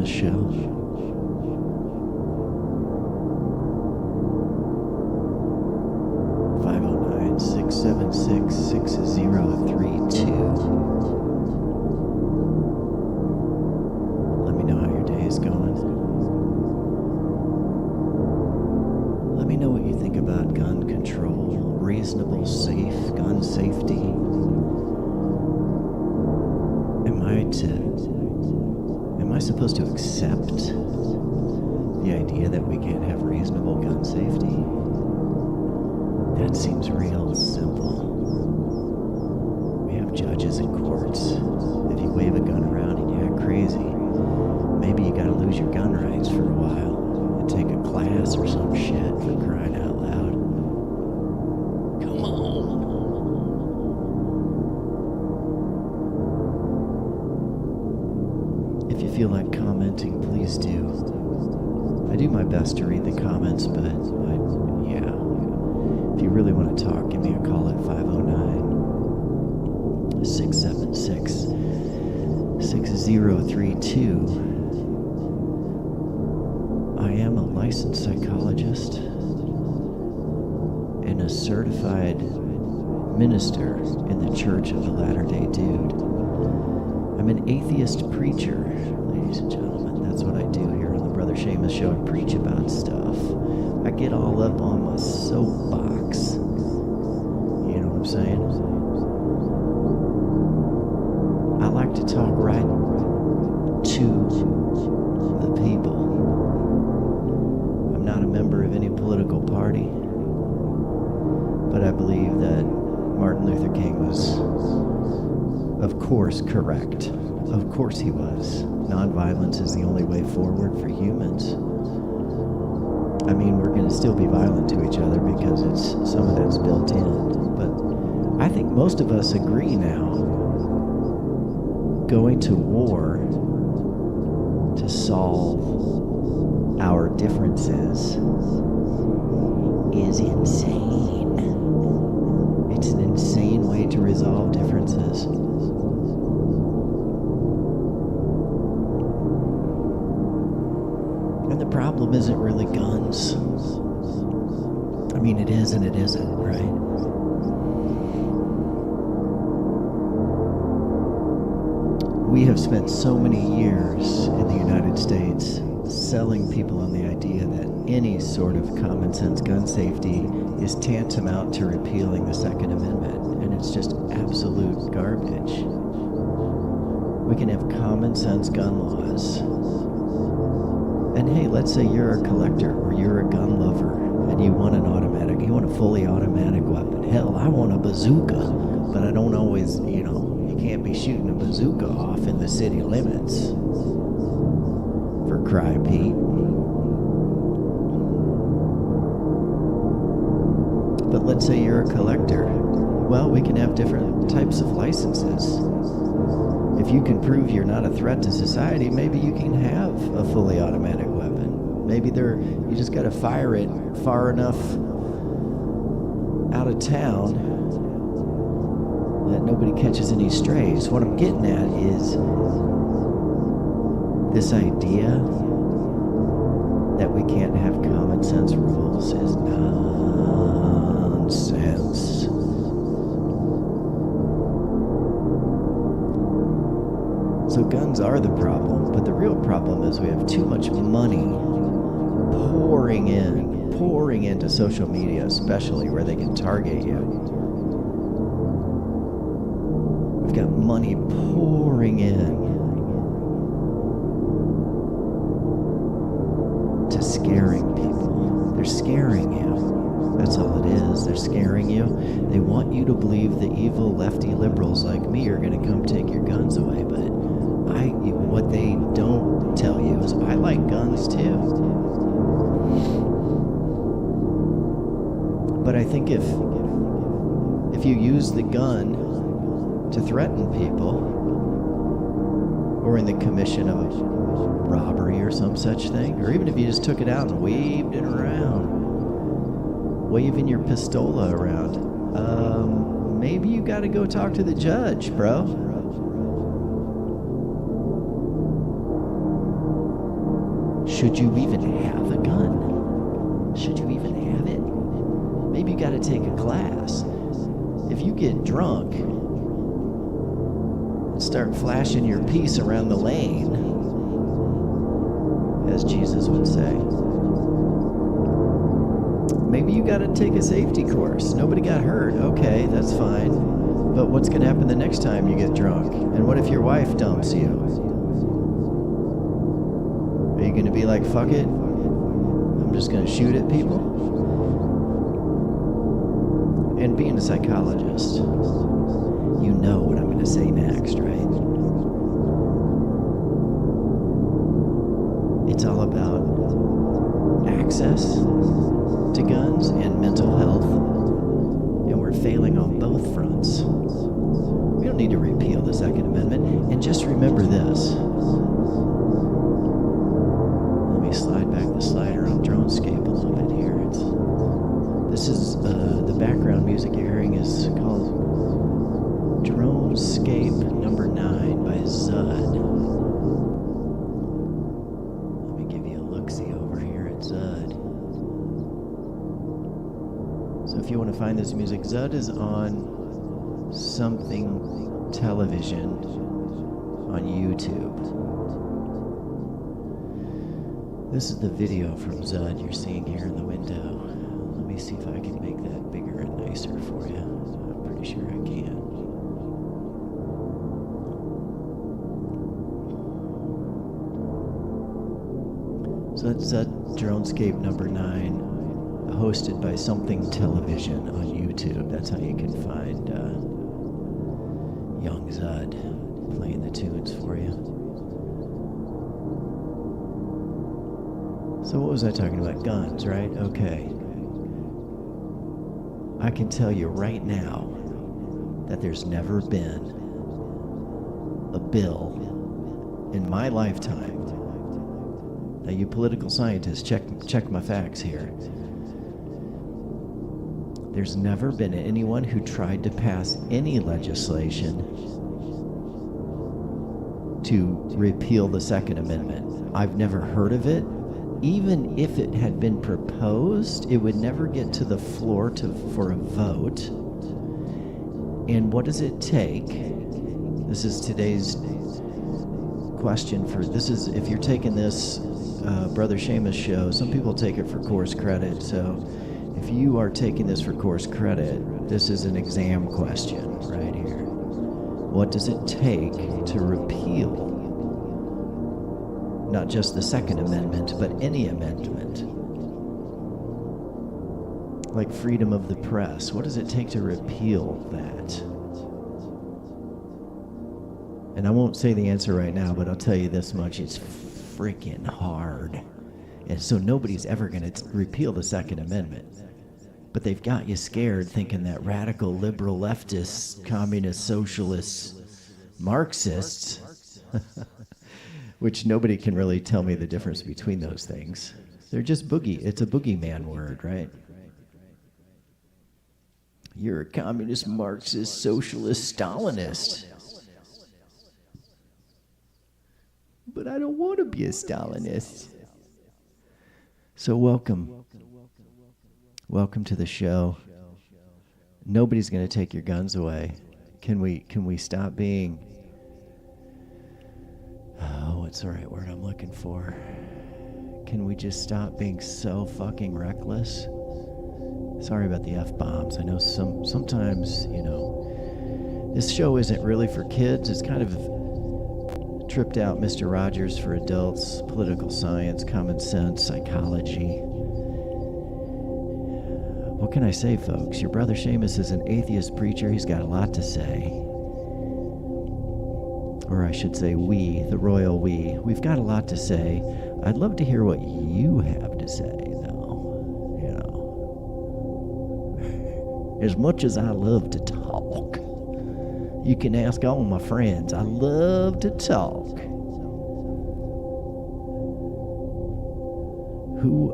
Seamus Show. Let me know how your day is going. Let me know what you think about gun control, reasonable, safe gun safety. Am I supposed to accept the idea that we can't have reasonable gun safety? That seems real simple. We have judges in courts. If you wave a gun around and you act crazy, maybe you gotta lose your gun rights for a while and take a class or some shit, for crying out loud. Come on. If you feel like commenting, please do. I do my best to read the comments, but yeah. If you really want to talk, give me a call at 509-676-6032. I am a licensed psychologist and a certified minister in the Church of the Latter-day Dude. I'm an atheist preacher, ladies and gentlemen. That's what I do here on the Brother Seamus Show. I preach about stuff. I get all up on my soapbox. You know what I'm saying? I like to talk right to the people. I'm not a member of any political party, but I believe that Martin Luther King was, of course, correct. Of course he was. Nonviolence is the only way forward for humans. I mean, we're going to still be violent to each other because some of that's built in. But I think most of us agree now. Going to war to solve our differences is insane. It's an insane way to resolve differences. And the problem isn't really guns. I mean, it is and it isn't, right? We have spent so many years in the United States selling people on the idea that any sort of common sense gun safety is tantamount to repealing the Second Amendment, and it's just absolute garbage. We can have common sense gun laws. And hey, let's say you're a collector or you're a gun lover and you want you want a fully automatic weapon. Hell, I want a bazooka, but I don't always, you can't be shooting a bazooka off in the city limits. For cry, Pete. But let's say you're a collector. Well, we can have different types of licenses. If you can prove you're not a threat to society, maybe you can have a fully automatic weapon. Maybe you just got to fire it far enough out of town that nobody catches any strays. What I'm getting at is this idea that we can't have common sense rules is nonsense. So guns are the problem, but the real problem is we have too much money pouring into social media, especially where they can target you. We've got money pouring in to scaring people. They're scaring you. That's all it is. They're scaring you. They want you to believe the evil lefty liberals like me are going to come take your guns away, but what they don't tell you is I like guns too. But I think if you use the gun to threaten people, or in the commission of a robbery or some such thing, or even if you just took it out and waved it around, waving your pistola around, maybe you got to go talk to the judge, bro. Should you even have a gun? Should you even have it? Maybe you got to take a class. If you get drunk and start flashing your piece around the lane, as Jesus would say, maybe you got to take a safety course. Nobody got hurt. Okay, that's fine. But what's going to happen the next time you get drunk? And what if your wife dumps you? Are you going to be like, fuck it, I'm just going to shoot at people? And being a psychologist, you know what I'm going to say next, right? It's all about access to guns and mental health. And we're failing on both fronts. We don't need to repeal the Second Amendment. And just remember this. Let me slide back the slider on Dronescape a little bit here. This is the background music you're hearing is called Dronescape number 9 by Zud. Let me give you a look-see over here at Zud. So if you want to find this music, Zud is on something television on YouTube. This is the video from Zud you're seeing here in the window. Let me see if I can make that bigger and nicer for you. I'm pretty sure I can. So that's Dronescape number 9, hosted by Something Television on YouTube. That's how you can find young Zud playing the tunes for you. So what was I talking about? Guns, right? Okay. I can tell you right now that there's never been a bill in my lifetime. Now, you political scientists, check my facts here. There's never been anyone who tried to pass any legislation to repeal the Second Amendment. I've never heard of it. Even if it had been proposed, it would never get to the floor for a vote. And what does it take? This is today's question if you're taking this Brother Seamus show, some people take it for course credit. So if you are taking this for course credit, this is an exam question right here. What does it take to repeal not just the Second Amendment, but any amendment? Like freedom of the press. What does it take to repeal that? And I won't say the answer right now, but I'll tell you this much. It's freaking hard. And so nobody's ever going to repeal the Second Amendment. But they've got you scared thinking that radical, liberal, leftists, communist, socialists, Marxists, which nobody can really tell me the difference between those things. They're just it's a boogeyman word, right? You're a communist, Marxist, socialist, Stalinist. But I don't want to be a Stalinist. So welcome. Welcome to the show. Nobody's going to take your guns away. Can we stop being... Oh, what's the right word I'm looking for? Can we just stop being so fucking reckless? Sorry about the F-bombs. I know sometimes, this show isn't really for kids. It's kind of tripped out Mr. Rogers for adults, political science, common sense, psychology. What can I say, folks? Your brother Seamus is an atheist preacher. He's got a lot to say. Or I should say we, the royal we. We've got a lot to say. I'd love to hear what you have to say, though. As much as I love to talk, you can ask all my friends. I love to talk.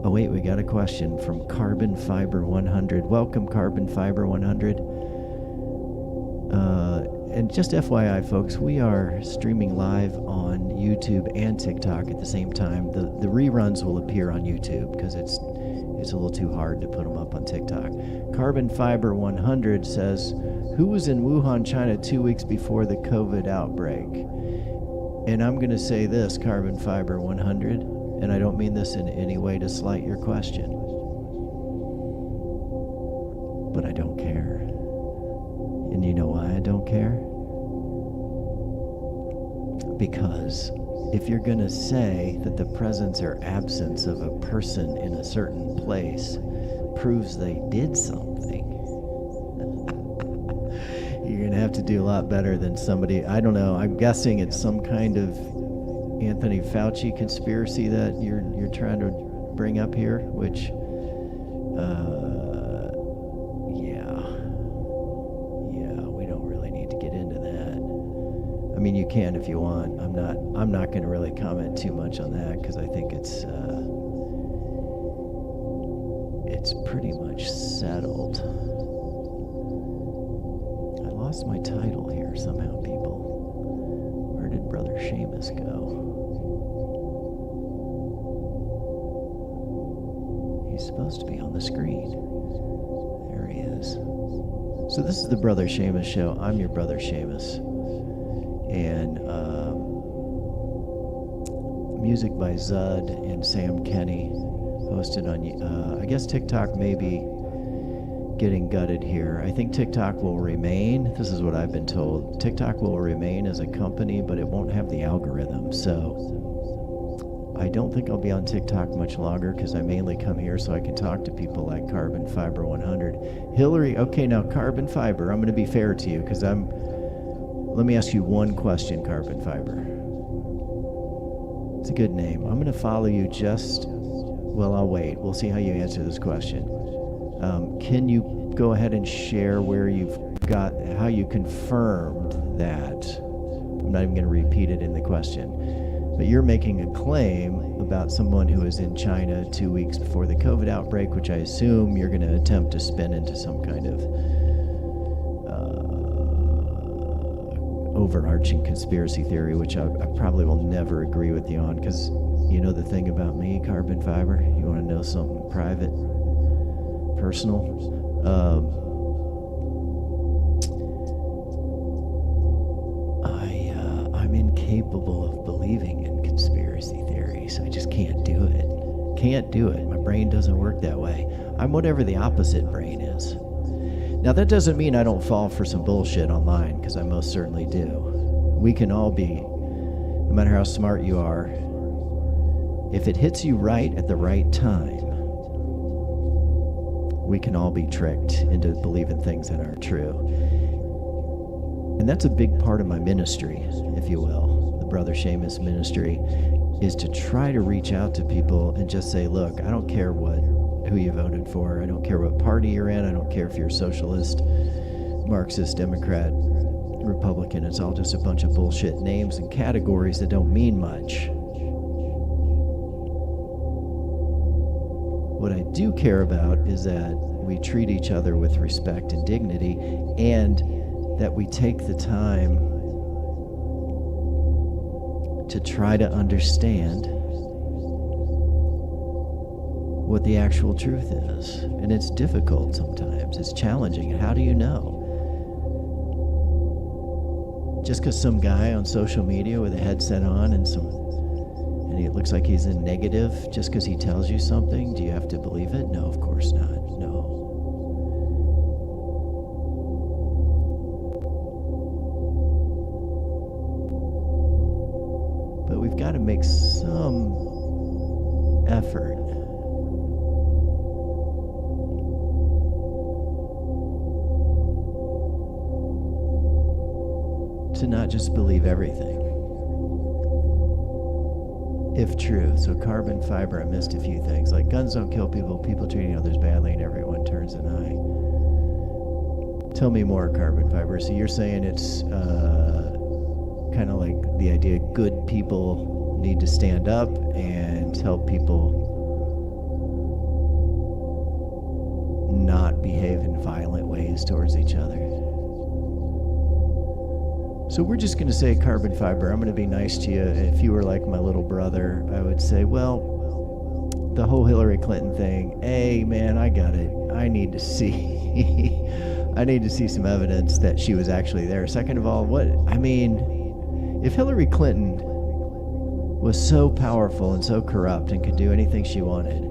Oh wait, we got a question from Carbon Fiber 100. Welcome, Carbon Fiber 100. And just FYI, folks, we are streaming live on YouTube and TikTok at the same time. The reruns will appear on YouTube because it's a little too hard to put them up on TikTok. Carbon Fiber 100 says, who was in Wuhan, China 2 weeks before the COVID outbreak? And I'm going to say this, Carbon Fiber 100, and I don't mean this in any way to slight your question, but I don't care. And you know why I don't care? Because if you're going to say that the presence or absence of a person in a certain place proves they did something, you're going to have to do a lot better than somebody, I don't know, I'm guessing it's some kind of Anthony Fauci conspiracy that you're trying to bring up here, which, we don't really need to get into that. I mean, you can if you want. I'm not going to really comment too much on that because I think it's pretty much settled. I lost my title here somehow, people. Where did Brother Seamus go? He's supposed to be on the screen. There he is. So this is the Brother Seamus Show. I'm your Brother Seamus. And music by Zud and Sam Kenny, hosted on, I guess TikTok may be getting gutted here. I think TikTok will remain, this is what I've been told, TikTok will remain as a company, but it won't have the algorithm. So I don't think I'll be on TikTok much longer because I mainly come here so I can talk to people like Carbon Fiber 100. Hillary, okay, now Carbon Fiber, I'm going to be fair to you because let me ask you one question, Carbon Fiber. It's a good name. I'm going to follow you well, I'll wait. We'll see how you answer this question. Can you go ahead and share where how you confirmed that? I'm not even going to repeat it in the question. But you're making a claim about someone who was in China 2 weeks before the COVID outbreak, which I assume you're going to attempt to spin into some kind of overarching conspiracy theory, which I probably will never agree with you on, because you know the thing about me, Carbon Fiber, you want to know something private, personal? I'm incapable of believing in conspiracy theories. I just can't do it. Can't do it. My brain doesn't work that way. I'm whatever the opposite brain is. Now, that doesn't mean I don't fall for some bullshit online, because I most certainly do. We can all be, no matter how smart you are, if it hits you right at the right time, we can all be tricked into believing things that aren't true. And that's a big part of my ministry, if you will. The Brother Seamus ministry is to try to reach out to people and just say, look, I don't care who you voted for. I don't care what party you're in. I don't care if you're socialist, Marxist, Democrat, Republican. It's all just a bunch of bullshit names and categories that don't mean much. What I do care about is that we treat each other with respect and dignity, and that we take the time to try to understand what the actual truth is. And it's difficult sometimes. It's challenging. How do you know? Just because some guy on social media with a headset on and it looks like he's in negative, just because he tells you something, do you have to believe it? No, of course not. No. But we've got to make some effort to not just believe everything, if true. So Carbon Fiber, I missed a few things, like guns don't kill people, people treating others badly, and everyone turns an eye. Tell me more, Carbon Fiber. So you're saying it's kind of like the idea good people need to stand up and help people not behave in violent ways towards each other. So we're just going to say carbon fiber. I'm going to be nice to you. If you were like my little brother, I would say, well, the whole Hillary Clinton thing, hey, man, I got it. I need to see. I need to see some evidence that she was actually there. Second of all, if Hillary Clinton was so powerful and so corrupt and could do anything she wanted,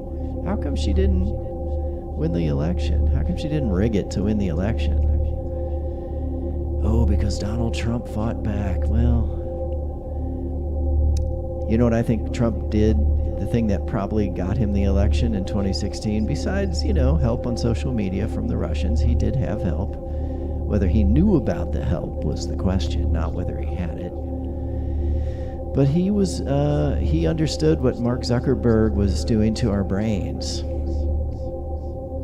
how come she didn't win the election? How come she didn't rig it to win the election? Oh, because Donald Trump fought back. Well, you know what I think Trump did? The thing that probably got him the election in 2016, besides, help on social media from the Russians, he did have help. Whether he knew about the help was the question, not whether he had it. But he understood what Mark Zuckerberg was doing to our brains.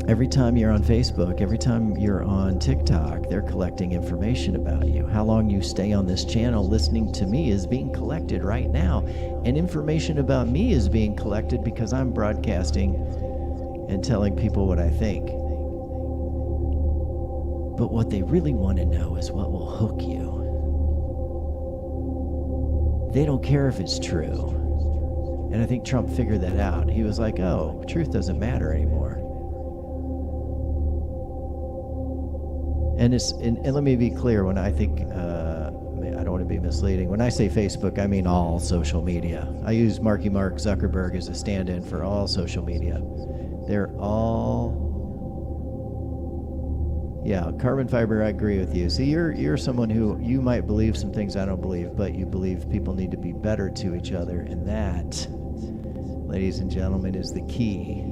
Every time you're on Facebook, every time you're on TikTok, they're collecting information about you. How long you stay on this channel listening to me is being collected right now. And information about me is being collected because I'm broadcasting and telling people what I think. But what they really want to know is what will hook you. They don't care if it's true. And I think Trump figured that out. He was like, oh, truth doesn't matter anymore. And let me be clear, when I think, I don't want to be misleading. When I say Facebook, I mean all social media. I use Mark Zuckerberg as a stand-in for all social media. They're all, carbon fiber, I agree with you. See, you're someone who, you might believe some things I don't believe, but you believe people need to be better to each other. And that, ladies and gentlemen, is the key.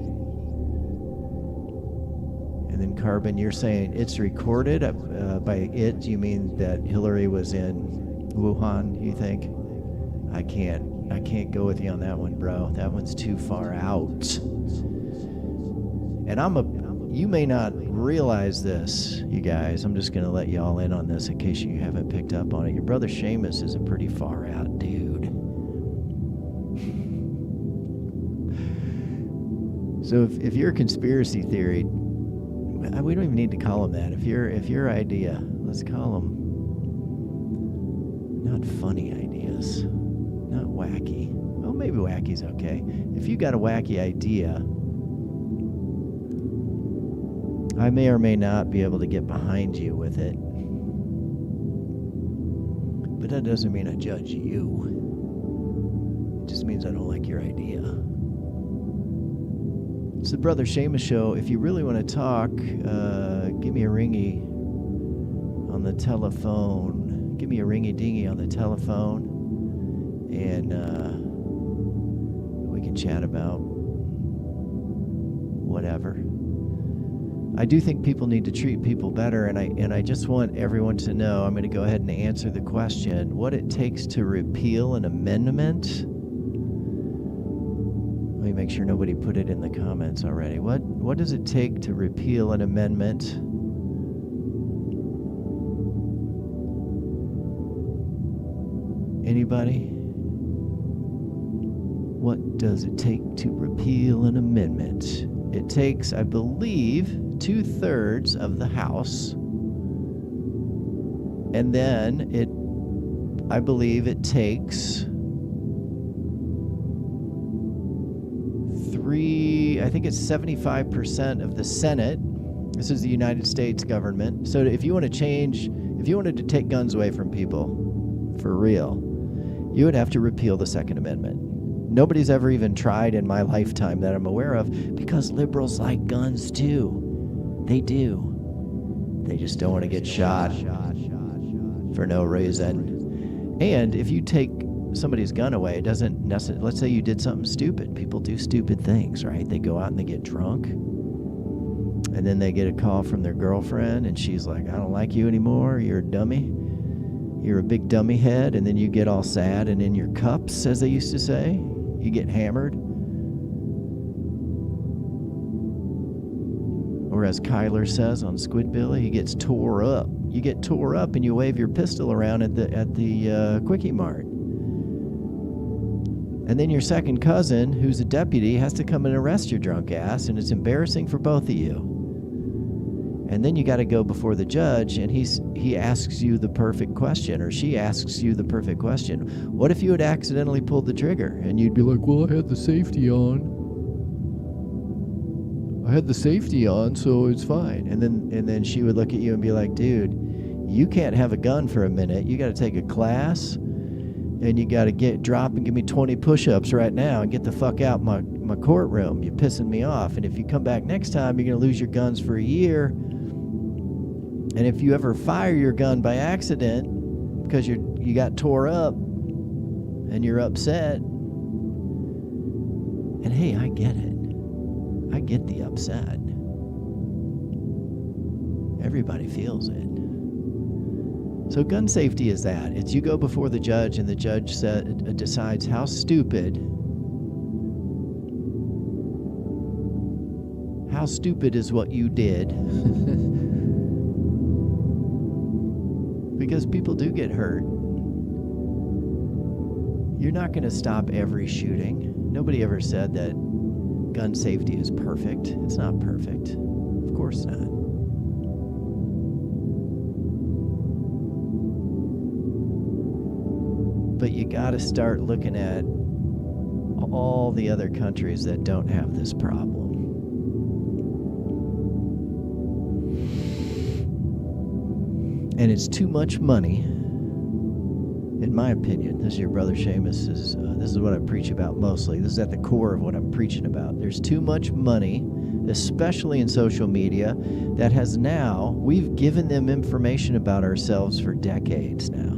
And then carbon, you're saying it's recorded. By it, you mean that Hillary was in Wuhan, you think? I can't go with you on that one, bro. That one's too far out. And you may not realize this, you guys. I'm just going to let you all in on this in case you haven't picked up on it. Your brother Seamus is a pretty far out dude. So if you're a conspiracy theory, we don't even need to call them that. If your idea, let's call them not funny ideas, not wacky. Well, maybe wacky's okay. If you got a wacky idea, I may or may not be able to get behind you with it. But that doesn't mean I judge you. It just means I don't like your idea. It's the Brother Seamus Show. If you really want to talk, give me a ringy on the telephone. Give me a ringy-dingy on the telephone. And we can chat about whatever. I do think people need to treat people better, and I just want everyone to know, I'm going to go ahead and answer the question, what it takes to repeal an amendment. Let me make sure nobody put it in the comments already. What does it take to repeal an amendment? Anybody? What does it take to repeal an amendment? It takes, I believe, 2/3 of the House. And then I believe it takes I think it's 75% of the Senate. This is the United States government. So if you wanted to take guns away from people, for real, you would have to repeal the Second Amendment. Nobody's ever even tried in my lifetime that I'm aware of, because liberals like guns too. They do. They just don't want to get shot for no reason. And if you take somebody's gun away, it doesn't necessarily, let's say you did something stupid. People do stupid things, right? They go out and they get drunk, and then they get a call from their girlfriend, and she's like, I don't like you anymore. You're a dummy. You're a big dummy head. And then you get all sad and in your cups, as they used to say. You get hammered. Or as Kyler says on Squidbilly, he gets tore up. You get tore up and you wave your pistol around at the Quickie Mart. And then your second cousin, who's a deputy, has to come and arrest your drunk ass, and it's embarrassing for both of you. And then you got to go before the judge, and he asks you the perfect question, or she asks you the perfect question. What if you had accidentally pulled the trigger? And you'd be like, well, I had the safety on. I had the safety on, so it's fine. And then she would look at you and be like, dude, you can't have a gun for a minute. You got to take a class, and you got to drop and give me 20 push-ups right now and get the fuck out my courtroom. You're pissing me off. And if you come back next time, you're going to lose your guns for a year. And if you ever fire your gun by accident because you got tore up and you're upset, and hey, I get it. I get the upset. Everybody feels it. So gun safety is that. It's you go before the judge, and the judge decides how stupid is what you did. Because people do get hurt. You're not going to stop every shooting. Nobody ever said that gun safety is perfect. It's not perfect. Of course not. But you got to start looking at all the other countries that don't have this problem. And it's too much money, in my opinion. This is your brother Seamus. This is what I preach about mostly. This is at the core of what I'm preaching about. There's too much money, especially in social media, that has now, we've given them information about ourselves for decades now.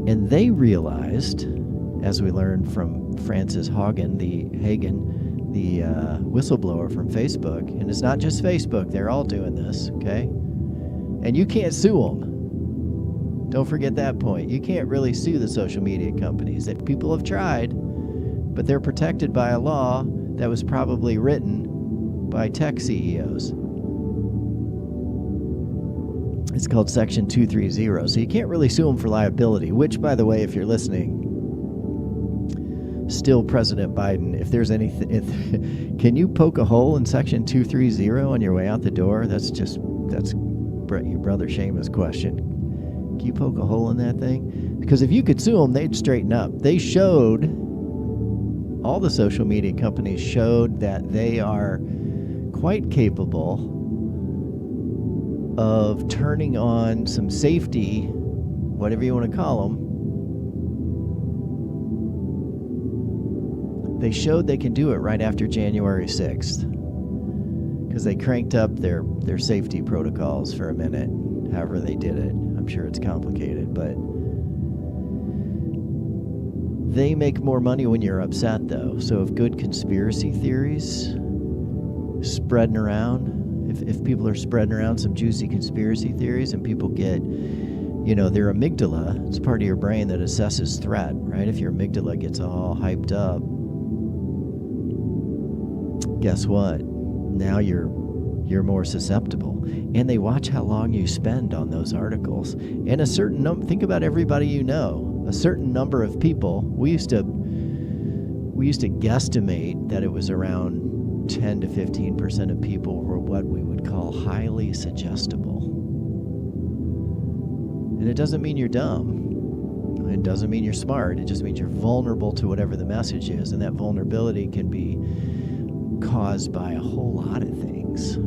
And they realized, as we learned from Frances Haugen, the whistleblower from Facebook, and it's not just Facebook, they're all doing this, okay? And you can't sue them. Don't forget that point. You can't really sue the social media companies. That people have tried, but they're protected by a law that was probably written by tech CEOs. It's called Section 230. So you can't really sue them for liability, which, by the way, if you're listening, still President Biden, if there's anything, can you poke a hole in Section 230 on your way out the door? That's your brother Seamus' question. Can you poke a hole in that thing? Because if you could sue them, they'd straighten up. They showed, all the social media companies showed that they are quite capable of turning on some safety, whatever you want to call them. They showed they can do it right after January 6th because they cranked up their safety protocols for a minute, however they did it. I'm sure it's complicated, but they make more money when you're upset, though. So if good conspiracy theories spreading around, if people are spreading around some juicy conspiracy theories and people get, their amygdala, it's part of your brain that assesses threat, right? If your amygdala gets all hyped up, guess what? Now you're more susceptible. And they watch how long you spend on those articles. And a certain number, think about everybody you know, a certain number of people, we used to guesstimate that it was around 10 to 15% of people were what we would call highly suggestible. And it doesn't mean you're dumb. It doesn't mean you're smart. It just means you're vulnerable to whatever the message is. And that vulnerability can be caused by a whole lot of things.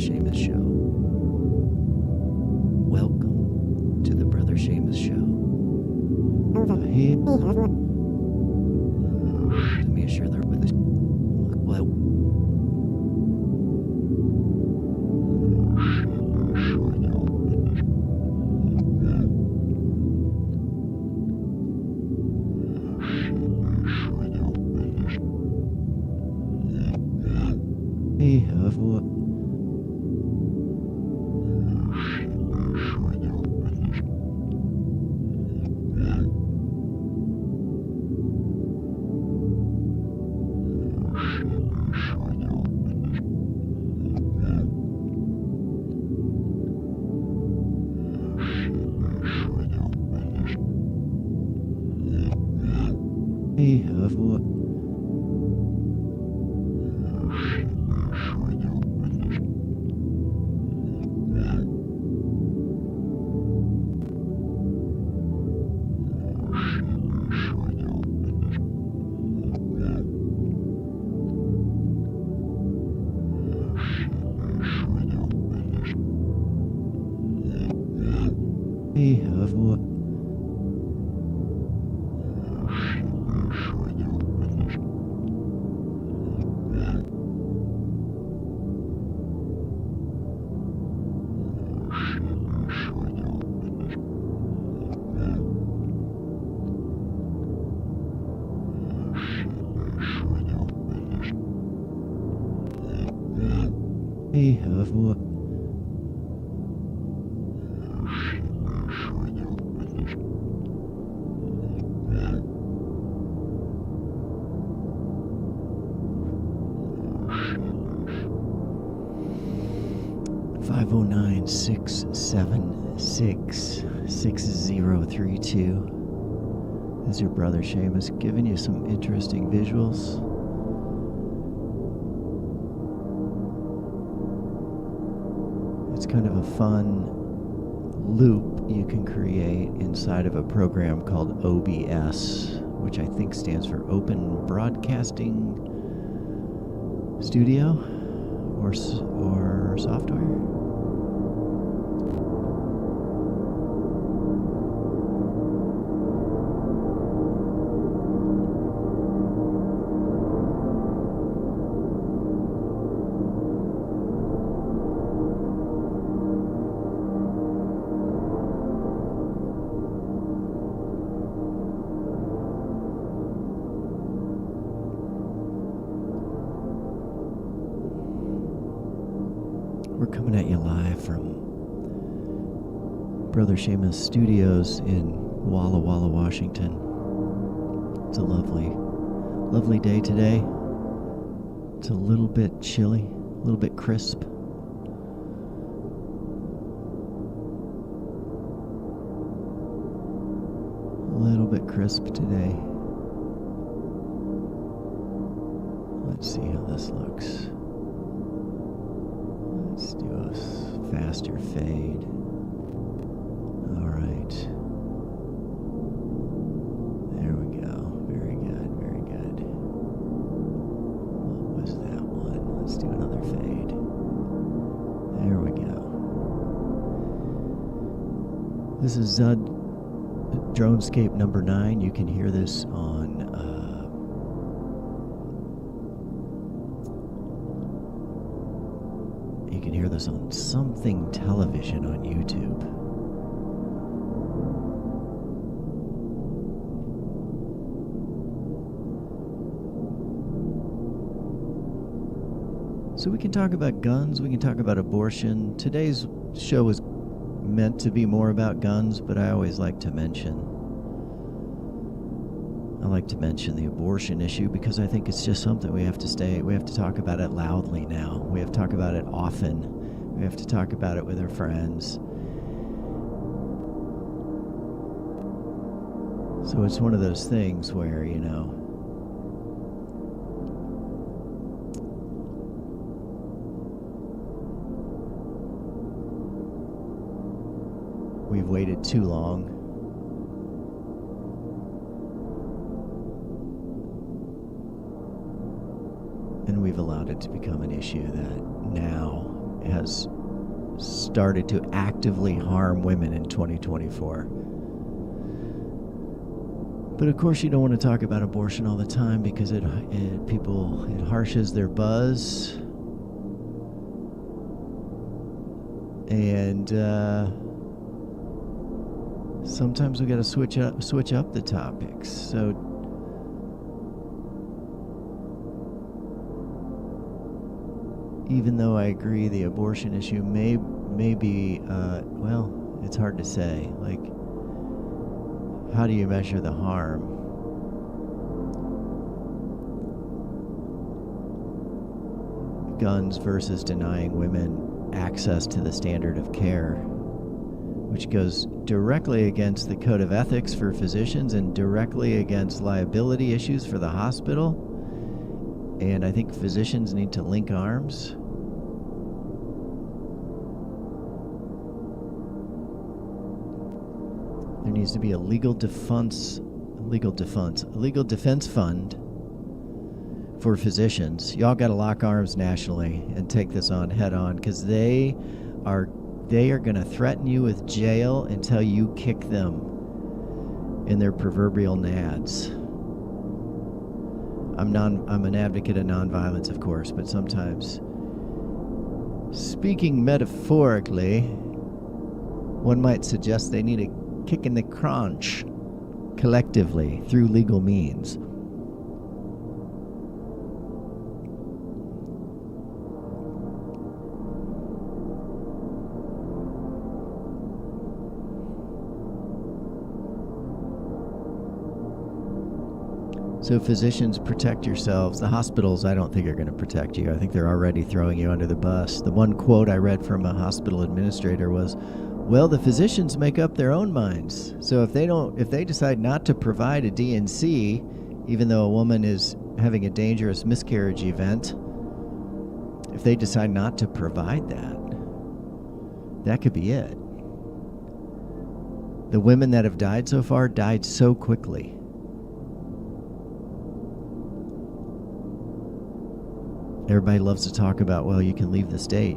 Seamus Show. Welcome to the Brother Seamus Show. Let me assure they're with us. Well, (509) 676 6032. This is your brother Seamus giving you some interesting visuals. It's kind of a fun loop you can create inside of a program called OBS, which I think stands for Open Broadcasting Studio or software. We're coming at you live from Brother Seamus Studios in Walla Walla, Washington. It's a lovely day today. It's a little bit chilly, a little bit crisp. A little bit crisp today. Let's see how this looks. Let's do a faster fade. All right. There we go. Very good, very good. What was that one? Let's do another fade. There we go. This is Dronescape number 9. You can hear this on on something television on YouTube. So we can talk about guns, we can talk about abortion. Today's show is meant to be more about guns, but I always like to mention the abortion issue because I think it's just something we have to talk about it loudly now. We have to talk about it often. We have to talk about it with our friends. So it's one of those things where, we've waited too long. And we've allowed it to become an issue that now has started to actively harm women in 2024. But of course, you don't want to talk about abortion all the time because it harshes their buzz, and sometimes we got to switch up the topics. So even though I agree the abortion issue may be, well, it's hard to say. Like, how do you measure the harm? Guns versus denying women access to the standard of care, which goes directly against the code of ethics for physicians and directly against liability issues for the hospital. And I think physicians need to link arms. There needs to be a legal defense fund for physicians. Y'all got to lock arms nationally and take this on head on, because they are going to threaten you with jail until you kick them in their proverbial nads. I'm an advocate of nonviolence, of course, but sometimes, speaking metaphorically, one might suggest they need a kick in the crunch collectively through legal means. So physicians, protect yourselves. The hospitals, I don't think, are going to protect you. I think they're already throwing you under the bus. The one quote I read from a hospital administrator was, well, the physicians make up their own minds. So if they decide not to provide a D&C, even though a woman is having a dangerous miscarriage event, if they decide not to provide that, that could be it. The women that have died so far died so quickly. Everybody loves to talk about, well, you can leave the state.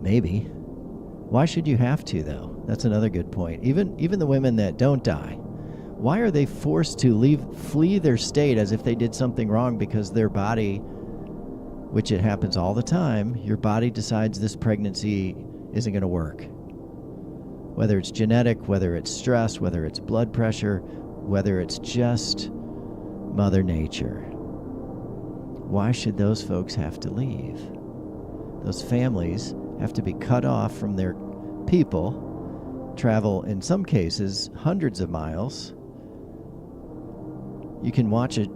Maybe. Why should you have to, though? That's another good point. Even the women that don't die, why are they forced to flee their state as if they did something wrong because their body, which it happens all the time, your body decides this pregnancy isn't going to work? Whether it's genetic, whether it's stress, whether it's blood pressure, whether it's just Mother Nature. Why should those folks have to leave? Those families have to be cut off from their people, travel, in some cases, hundreds of miles. You can watch an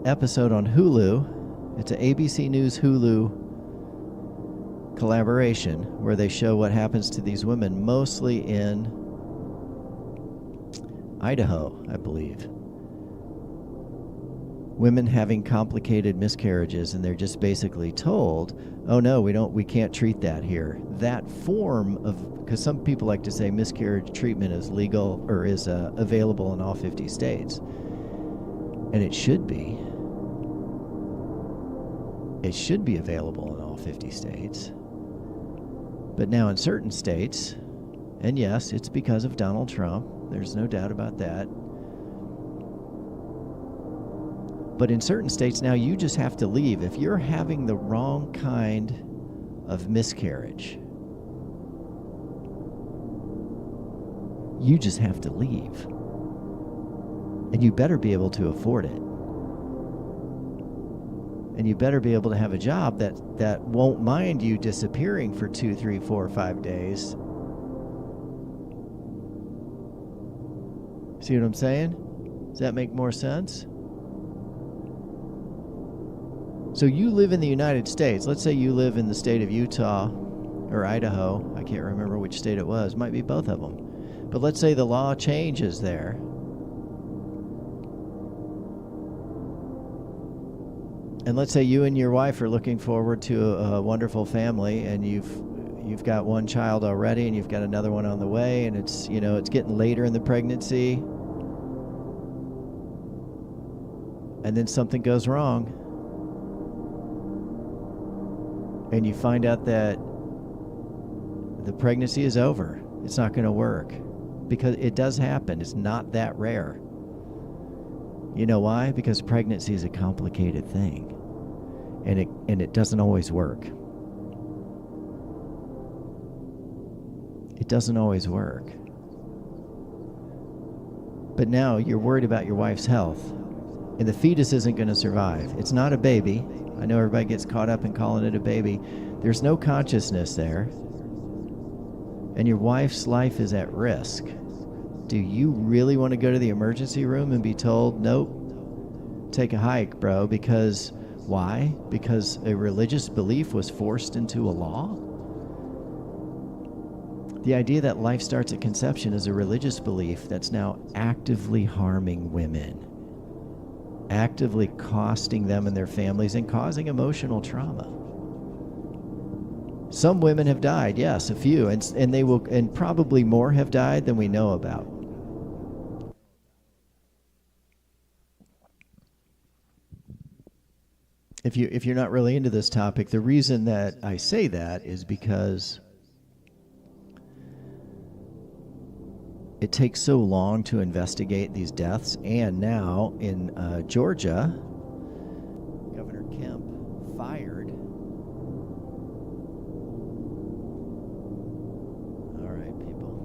episode on Hulu. It's an ABC News Hulu collaboration where they show what happens to these women, mostly in Idaho, I believe. Women having complicated miscarriages, and they're just basically told, oh no, we can't treat that here. That form of, because some people like to say miscarriage treatment is legal or is available in all 50 states. And it should be. It should be available in all 50 states. But now in certain states, and yes, it's because of Donald Trump, there's no doubt about that. But in certain states now, you just have to leave. If you're having the wrong kind of miscarriage, you just have to leave. And you better be able to afford it. And you better be able to have a job that won't mind you disappearing for 2, 3, 4, 5 days. See what I'm saying? Does that make more sense? So you live in the United States. Let's say you live in the state of Utah or Idaho. I can't remember which state it was. Might be both of them. But let's say the law changes there. And let's say you and your wife are looking forward to a wonderful family, and you've got one child already, and you've got another one on the way, and it's getting later in the pregnancy, and then something goes wrong. and you find out that the pregnancy is over. It's not going to work, because it does happen. It's not that rare. You know why? Because pregnancy is a complicated thing, and it doesn't always work. It doesn't always work. But now you're worried about your wife's health, and the fetus isn't going to survive. It's not a baby. I know everybody gets caught up in calling it a baby. There's no consciousness there, and your wife's life is at risk. Do you really want to go to the emergency room and be told, nope, take a hike, bro? Because why? Because a religious belief was forced into a law? The idea that life starts at conception is a religious belief that's now actively harming women, actively costing them and their families, and causing emotional trauma. Some women have died, yes, a few, and they will, and probably more have died than we know about. If you're not really into this topic, the reason that I say that is because it takes so long to investigate these deaths, and now in Georgia, Governor Kemp fired. All right, people.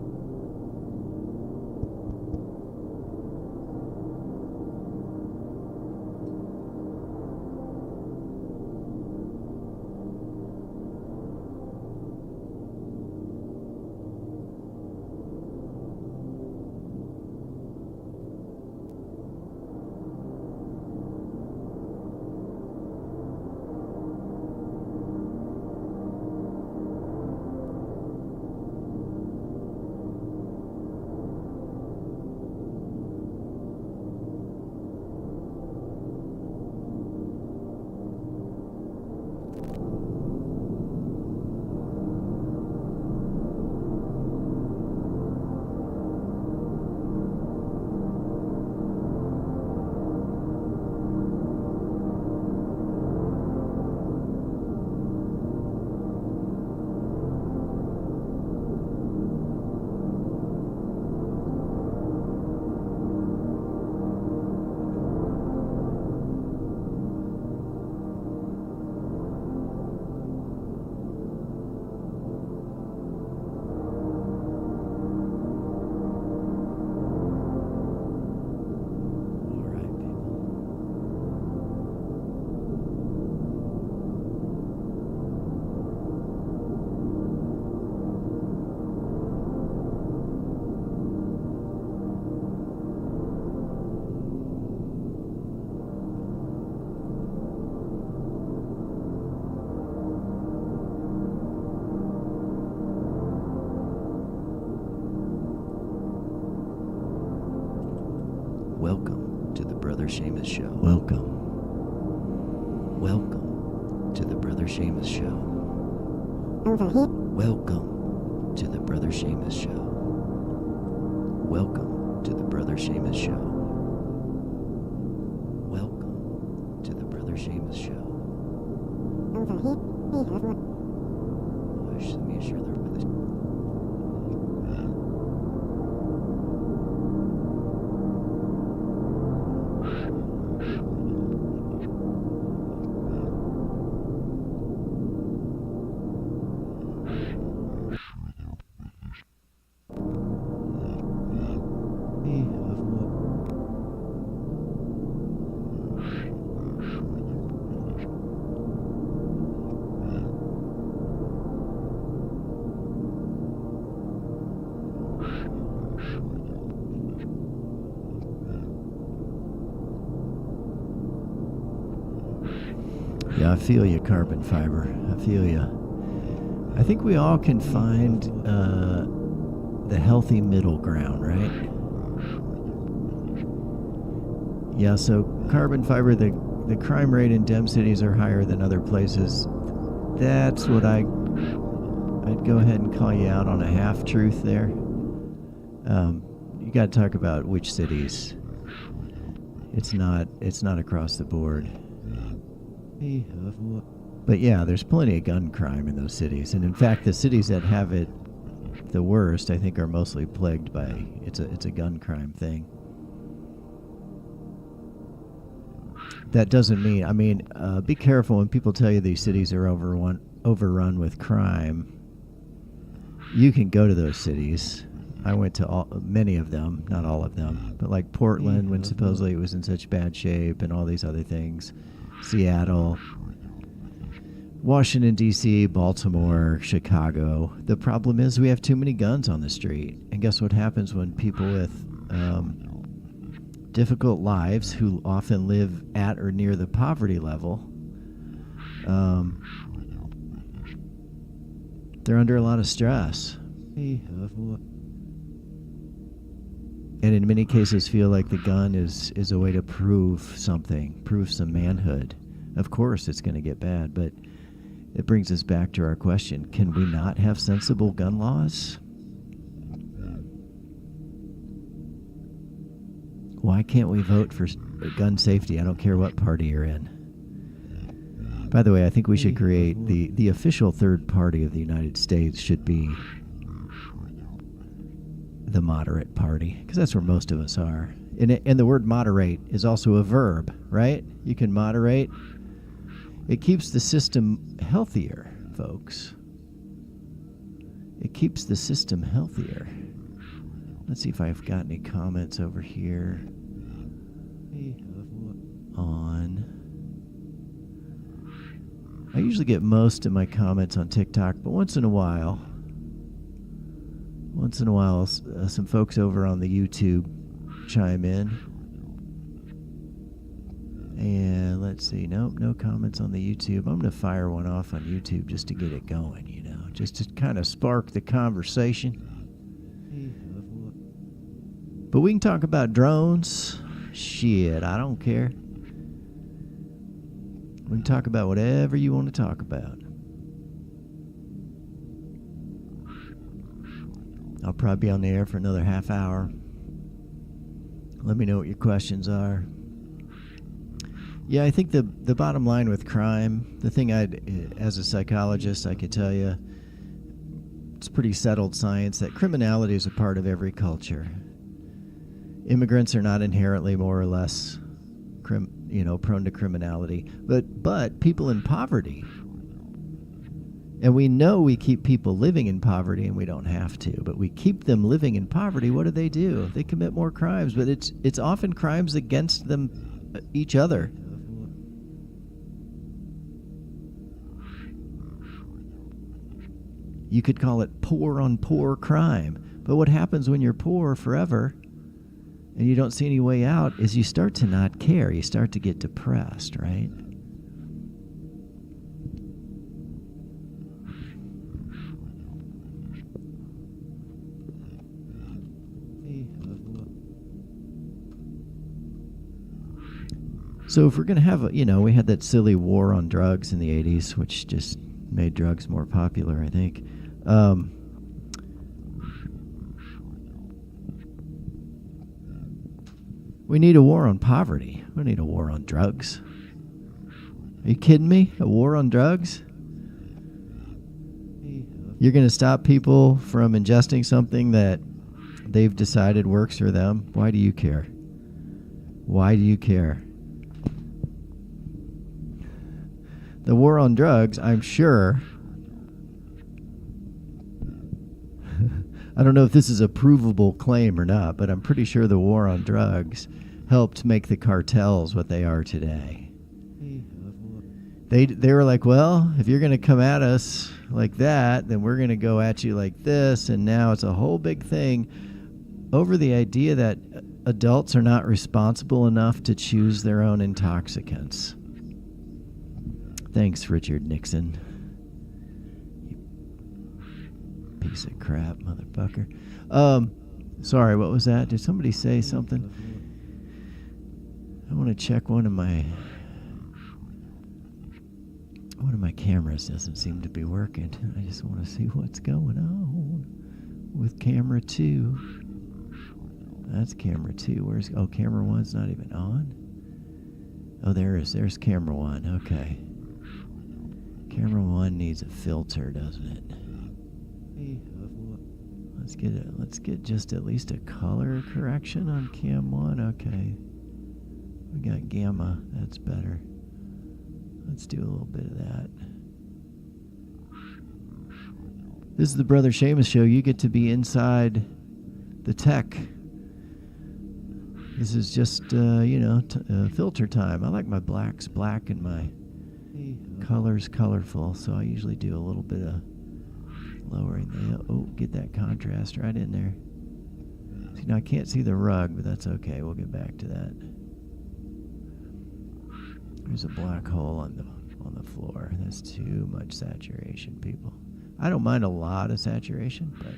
Welcome to the Brother Seamus Show. Welcome to the Brother Seamus Show. Over here. Welcome to the Brother Seamus Show. Welcome to the Brother Seamus Show. Welcome to the Brother Seamus Show. Over here. Hey, everyone. Push, let me assure they're with us. Yeah, I feel you, carbon fiber. I feel you. I think we all can find the healthy middle ground, right? Yeah, so carbon fiber, the crime rate in Dem cities are higher than other places. That's what I'd go ahead and call you out on a half-truth there. You got to talk about which cities. It's not across the board. But yeah, there's plenty of gun crime in those cities. And in fact, the cities that have it the worst, I think, are mostly plagued by it's a gun crime thing. That doesn't mean, be careful when people tell you these cities are overrun with crime. You can go to those cities. I went to many of them, not all of them, but like Portland, when supposedly it was in such bad shape, and all these other things. Seattle, Washington, D.C., Baltimore, Chicago. The problem is we have too many guns on the street. And guess what happens when people with difficult lives, who often live at or near the poverty level, they're under a lot of stress. And in many cases feel like the gun is a way to prove something, prove some manhood. Of course it's going to get bad, but it brings us back to our question: can we not have sensible gun laws? Why can't we vote for gun safety? I don't care what party you're in. By the way, I think we should create the official third party of the United States should be the moderate party, because that's where most of us are. And the word moderate is also a verb, right? You can moderate. It keeps the system healthier, folks. It keeps the system healthier. Let's see if I've got any comments over here on. I usually get most of my comments on TikTok, but once in a while, some folks over on the YouTube chime in. And let's see, nope, no comments on the YouTube. I'm going to fire one off on YouTube just to get it going, just to kind of spark the conversation. But we can talk about drones. Shit, I don't care. We can talk about whatever you want to talk about. I'll probably be on the air for another half hour. Let me know what your questions are. Yeah, I think the bottom line with crime, the thing as a psychologist, I could tell you, it's pretty settled science that criminality is a part of every culture. Immigrants are not inherently more or less, prone to criminality, but people in poverty. And we know we keep people living in poverty, and we don't have to, but we keep them living in poverty. What do? They commit more crimes, but it's often crimes against them, each other. You could call it poor on poor crime. But what happens when you're poor forever and you don't see any way out is you start to not care. You start to get depressed, right? So if we're going to have we had that silly war on drugs in the 80s, which just made drugs more popular, I think. We need a war on poverty. We need a war on drugs. Are you kidding me? A war on drugs? You're going to stop people from ingesting something that they've decided works for them? Why do you care? Why do you care? The war on drugs, I'm sure. I don't know if this is a provable claim or not, but I'm pretty sure the war on drugs helped make the cartels what they are today. They were like, well, if you're going to come at us like that, then we're going to go at you like this. And now it's a whole big thing over the idea that adults are not responsible enough to choose their own intoxicants. Thanks, Richard Nixon. You piece of crap, motherfucker. Sorry, what was that? Did somebody say something? I want to check one of my cameras doesn't seem to be working. I just want to see what's going on with camera 2. That's camera 2. Camera 1's not even on? Oh, there's camera 1. Okay. needs a filter, doesn't it? Let's get just at least a color correction on cam 1. Okay. We got gamma. That's better. Let's do a little bit of that. This is the Brother Seamus Show. You get to be inside the tech. This is just, filter time. I like my blacks black and my colors colorful, so I usually do a little bit of lowering get that contrast right in there. See, now I can't see the rug, but that's okay. We'll get back to that. There's a black hole on the floor. That's too much saturation, people. I don't mind a lot of saturation, but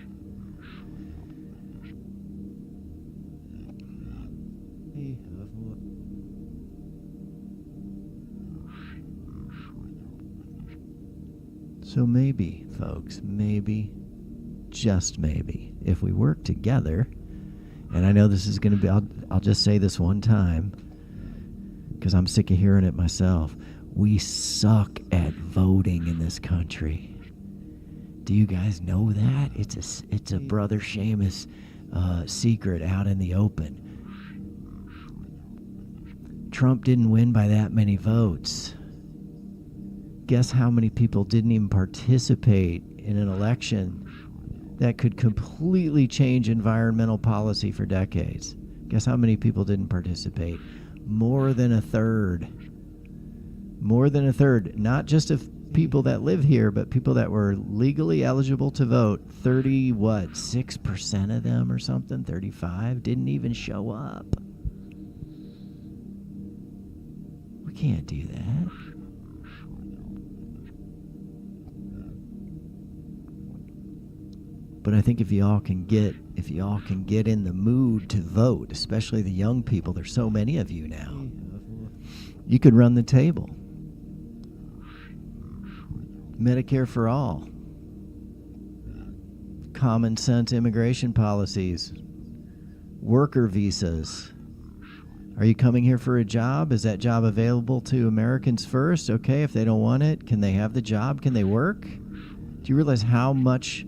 so maybe, folks, maybe, just maybe, if we work together, and I know this is going to be, I'll just say this one time, because I'm sick of hearing it myself. We suck at voting in this country. Do you guys know that? It's a Brother Seamus secret out in the open. Trump didn't win by that many votes. Guess how many people didn't even participate in an election that could completely change environmental policy for decades? Guess how many people didn't participate? More than a third. More than a third. Not just of people that live here, but people that were legally eligible to vote. 6% of them or something, 35, didn't even show up. We can't do that. But I think if y'all can get in the mood to vote, especially the young people, there's so many of you now, you could run the table. Medicare for all. Common sense immigration policies. Worker visas. Are you coming here for a job? Is that job available to Americans first? Okay, if they don't want it, can they have the job? Can they work? Do you realize how much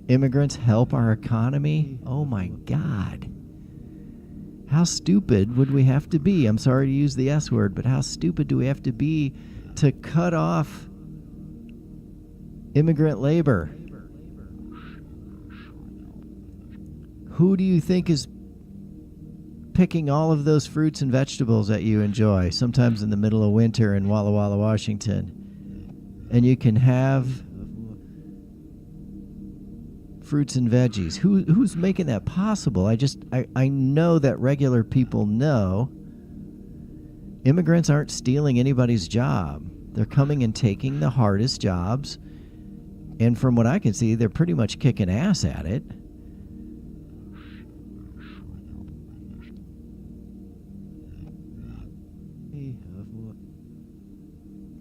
immigrants help our economy? Oh my God. How stupid would we have to be? I'm sorry to use the S word, but how stupid do we have to be to cut off immigrant labor? Who do you think is picking all of those fruits and vegetables that you enjoy, sometimes in the middle of winter in Walla Walla, Washington? And you can have fruits and veggies. Who's making that possible? I know that regular people know immigrants aren't stealing anybody's job. They're coming and taking the hardest jobs. And from what I can see, they're pretty much kicking ass at it.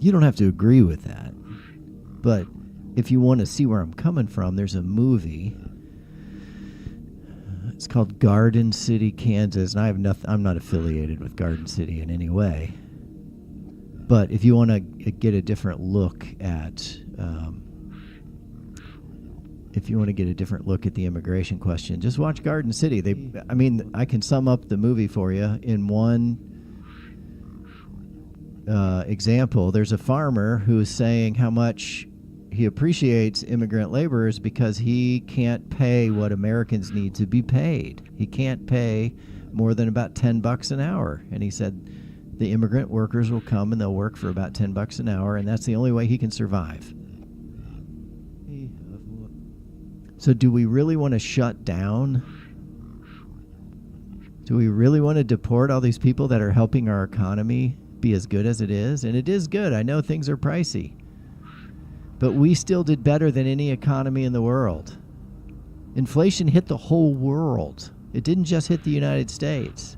You don't have to agree with that. But if you want to see where I'm coming from, there's a movie. It's called Garden City, Kansas. And I'm not affiliated with Garden City in any way. But if you want to get a different look at the immigration question, just watch Garden City. I can sum up the movie for you in one example. There's a farmer who's saying how much he appreciates immigrant laborers because he can't pay what Americans need to be paid. He can't pay more than about $10 an hour. And he said the immigrant workers will come and they'll work for about $10 an hour, and that's the only way he can survive. So do we really want to shut down? Do we really want to deport all these people that are helping our economy be as good as it is? And it is good. I know things are pricey. But we still did better than any economy in the world. Inflation hit the whole world. It didn't just hit the United States.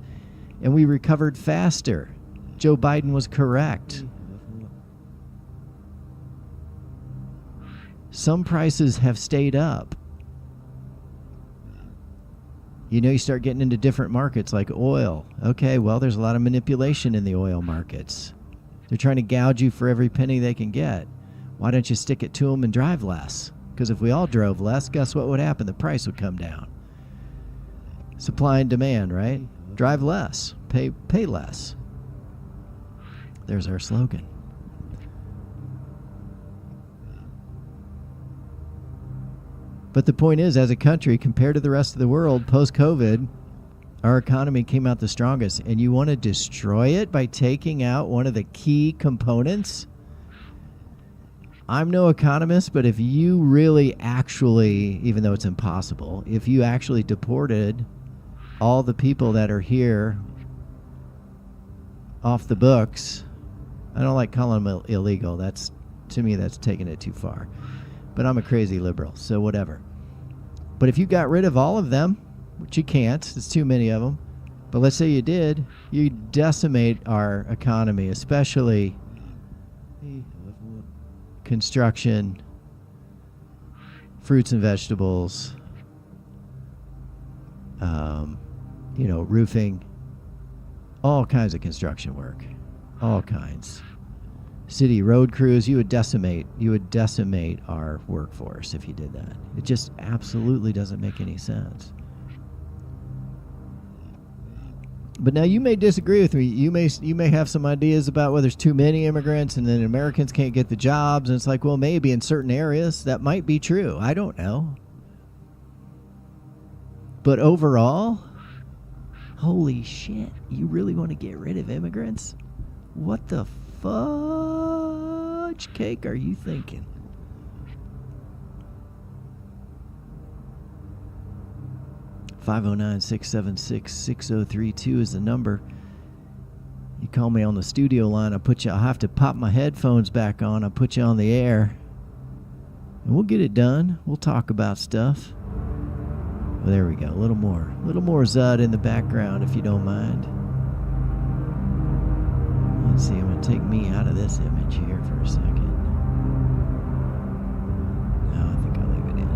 And we recovered faster. Joe Biden was correct. Some prices have stayed up. You start getting into different markets like oil. Okay, well, there's a lot of manipulation in the oil markets. They're trying to gouge you for every penny they can get. Why don't you stick it to them and drive less? Because if we all drove less, guess what would happen? The price would come down. Supply and demand, right? Drive less, pay less. There's our slogan. But the point is, as a country, compared to the rest of the world, post-COVID, our economy came out the strongest. And you want to destroy it by taking out one of the key components? I'm no economist, but if you really actually, even though it's impossible, if you actually deported all the people that are here off the books, I don't like calling them illegal. That's, to me, that's taking it too far. But I'm a crazy liberal, so whatever. But if you got rid of all of them, which you can't, there's too many of them, but let's say you did, you decimate our economy, especially construction, fruits and vegetables, roofing, all kinds of construction work, all kinds. City road crews, you would decimate our workforce if you did that. It just absolutely doesn't make any sense. But now you may disagree with me. You may have some ideas about whether there's too many immigrants and then Americans can't get the jobs. And it's like, well, maybe in certain areas that might be true. I don't know. But overall, holy shit, you really want to get rid of immigrants? What the fudge cake are you thinking? (509-676-6032) is the number. You call me on the studio line. I'll have to pop my headphones back on. I'll put you on the air. And we'll get it done. We'll talk about stuff. Well, there we go. A little more Zud in the background, if you don't mind. Let's see. I'm going to take me out of this image here for a second. No, I think I'll leave it in.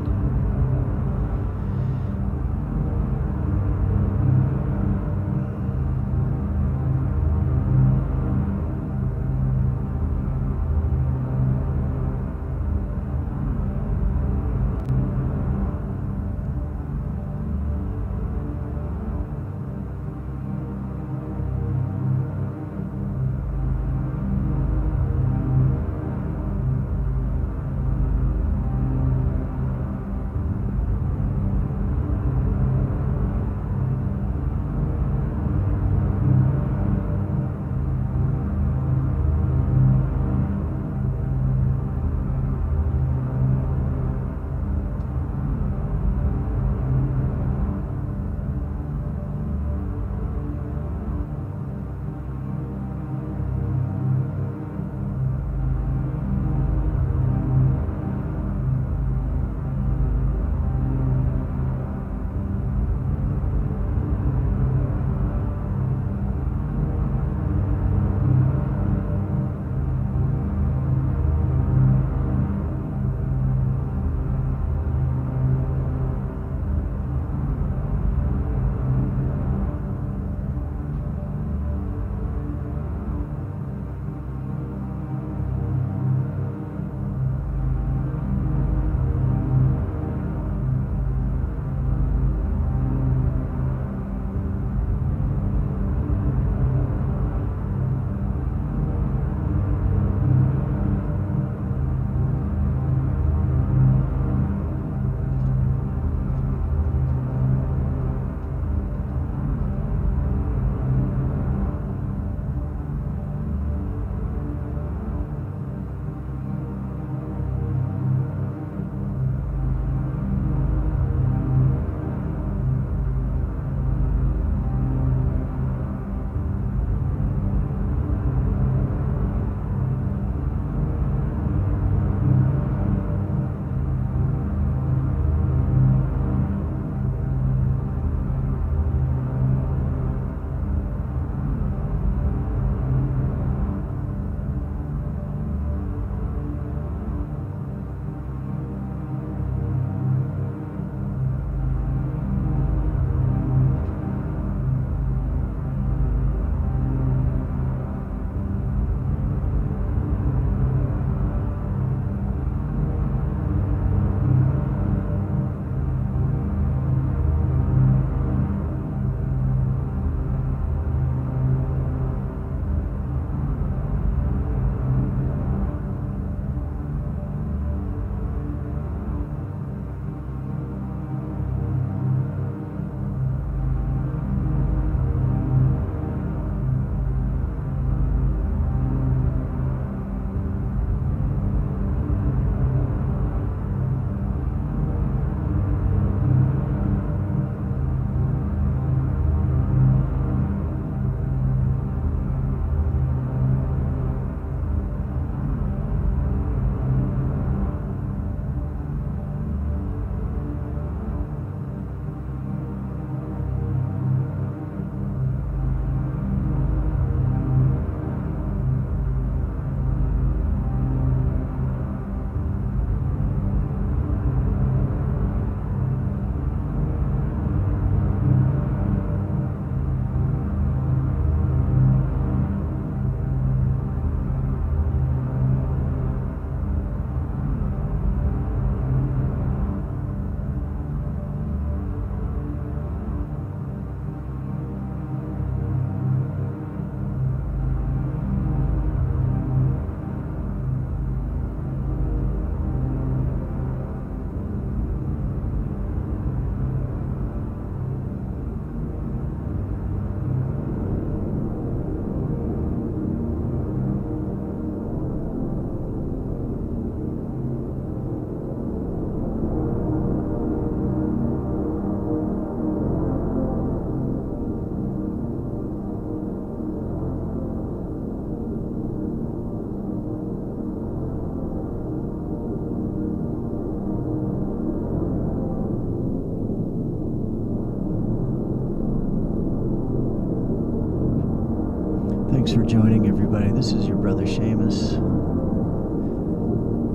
everybody. This is your brother Seamus.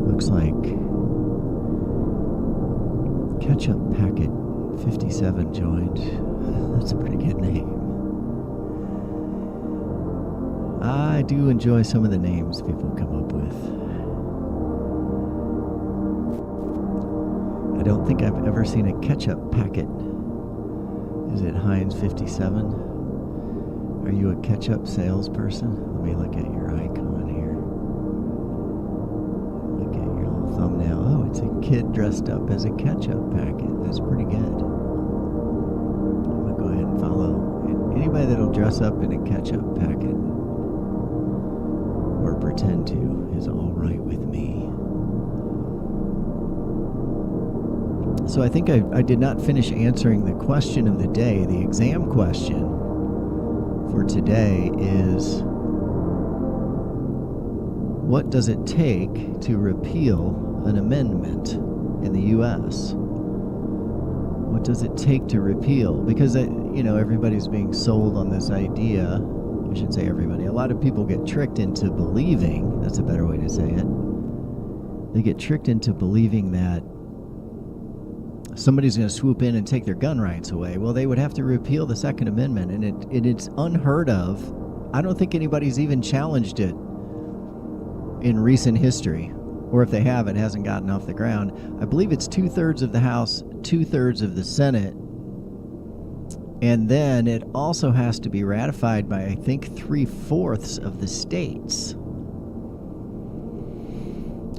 Looks like Ketchup Packet 57 joined. That's a pretty good name. I do enjoy some of the names people come up with. I don't think I've ever seen a ketchup packet. Is it Heinz 57? Are you a ketchup salesperson? Let me look at your icon here. Look at your little thumbnail. Oh, it's a kid dressed up as a ketchup packet. That's pretty good. I'm going to go ahead and follow. And anybody that'll dress up in a ketchup packet or pretend to is all right with me. So I think I did not finish answering the question of the day. The exam question for today is, what does it take to repeal an amendment in the U.S.? What does it take to repeal? Because, everybody's being sold on this idea. I shouldn't say everybody. A lot of people get tricked into believing, that's a better way to say it. They get tricked into believing that somebody's going to swoop in and take their gun rights away. Well, they would have to repeal the Second Amendment, and it's unheard of. I don't think anybody's even challenged it in recent history, or if they have, it hasn't gotten off the ground. I believe it's 2/3 of the House, 2/3 of the Senate, and then it also has to be ratified by, I think, 3/4 of the states.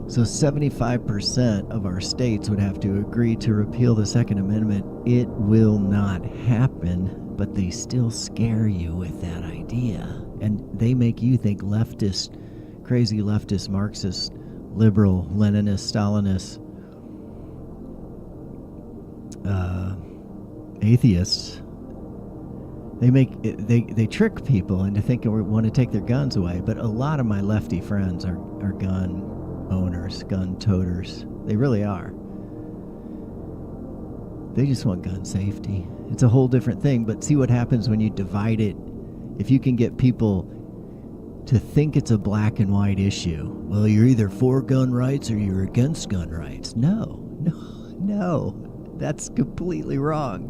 So 75% of our states would have to agree to repeal the Second Amendment. It will not happen, but they still scare you with that idea. And they make you think leftist, crazy leftist, Marxist, liberal, Leninist, Stalinist, atheists. They trick people into thinking we want to take their guns away. But a lot of my lefty friends are gun owners, gun toters. They really are. They just want gun safety. It's a whole different thing, but see what happens when you divide it. If you can get people to think it's a black and white issue. Well, you're either for gun rights or you're against gun rights. No. That's completely wrong.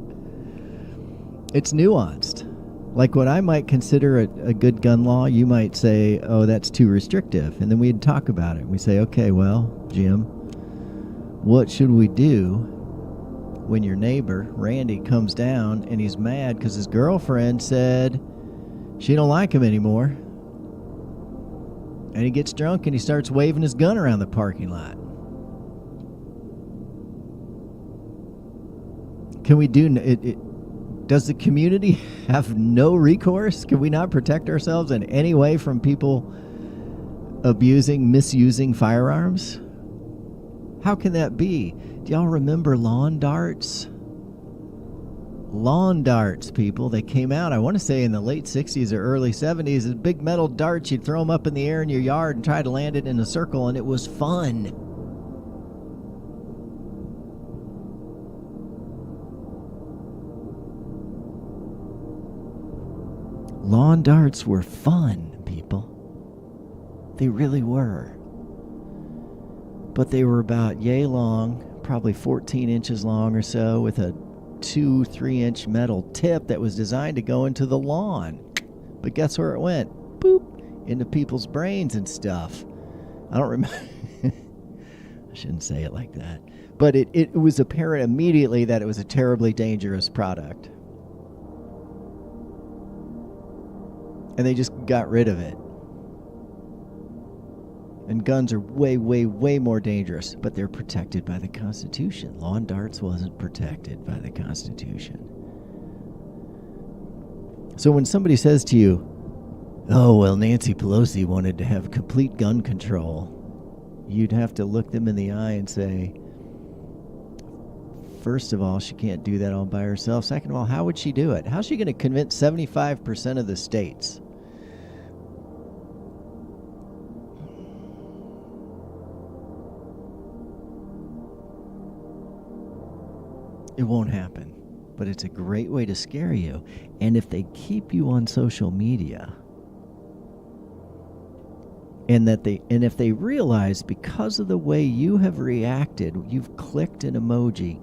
It's nuanced. Like what I might consider a good gun law, you might say, oh, that's too restrictive. And then we'd talk about it. We say, okay, well, Jim, what should we do when your neighbor, Randy, comes down and he's mad because his girlfriend said she don't like him anymore? And he gets drunk and he starts waving his gun around the parking lot. Can we do it? Does the community have no recourse? Can we not protect ourselves in any way from people misusing firearms? How can that be? Do y'all remember lawn darts? Lawn darts, people. They came out, I want to say, in the late 60s or early 70s. As big metal darts, you'd throw them up in the air in your yard and try to land it in a circle, and it was fun. Lawn darts were fun, people. They really were. But they were about yay long, probably 14 inches long or so, with a 2-3 inch metal tip that was designed to go into the lawn. But guess where it went? Boop! Into people's brains and stuff. I don't remember. I shouldn't say it like that. But it was apparent immediately that it was a terribly dangerous product. And they just got rid of it. And guns are way, way, way more dangerous, but they're protected by the Constitution. Lawn darts wasn't protected by the Constitution. So when somebody says to you, oh, well, Nancy Pelosi wanted to have complete gun control, you'd have to look them in the eye and say, first of all, she can't do that all by herself. Second of all, how would she do it? How's she going to convince 75% of the states? It won't happen, but it's a great way to scare you. And if they keep you on social media, And if they realize because of the way you have reacted, you've clicked an emoji.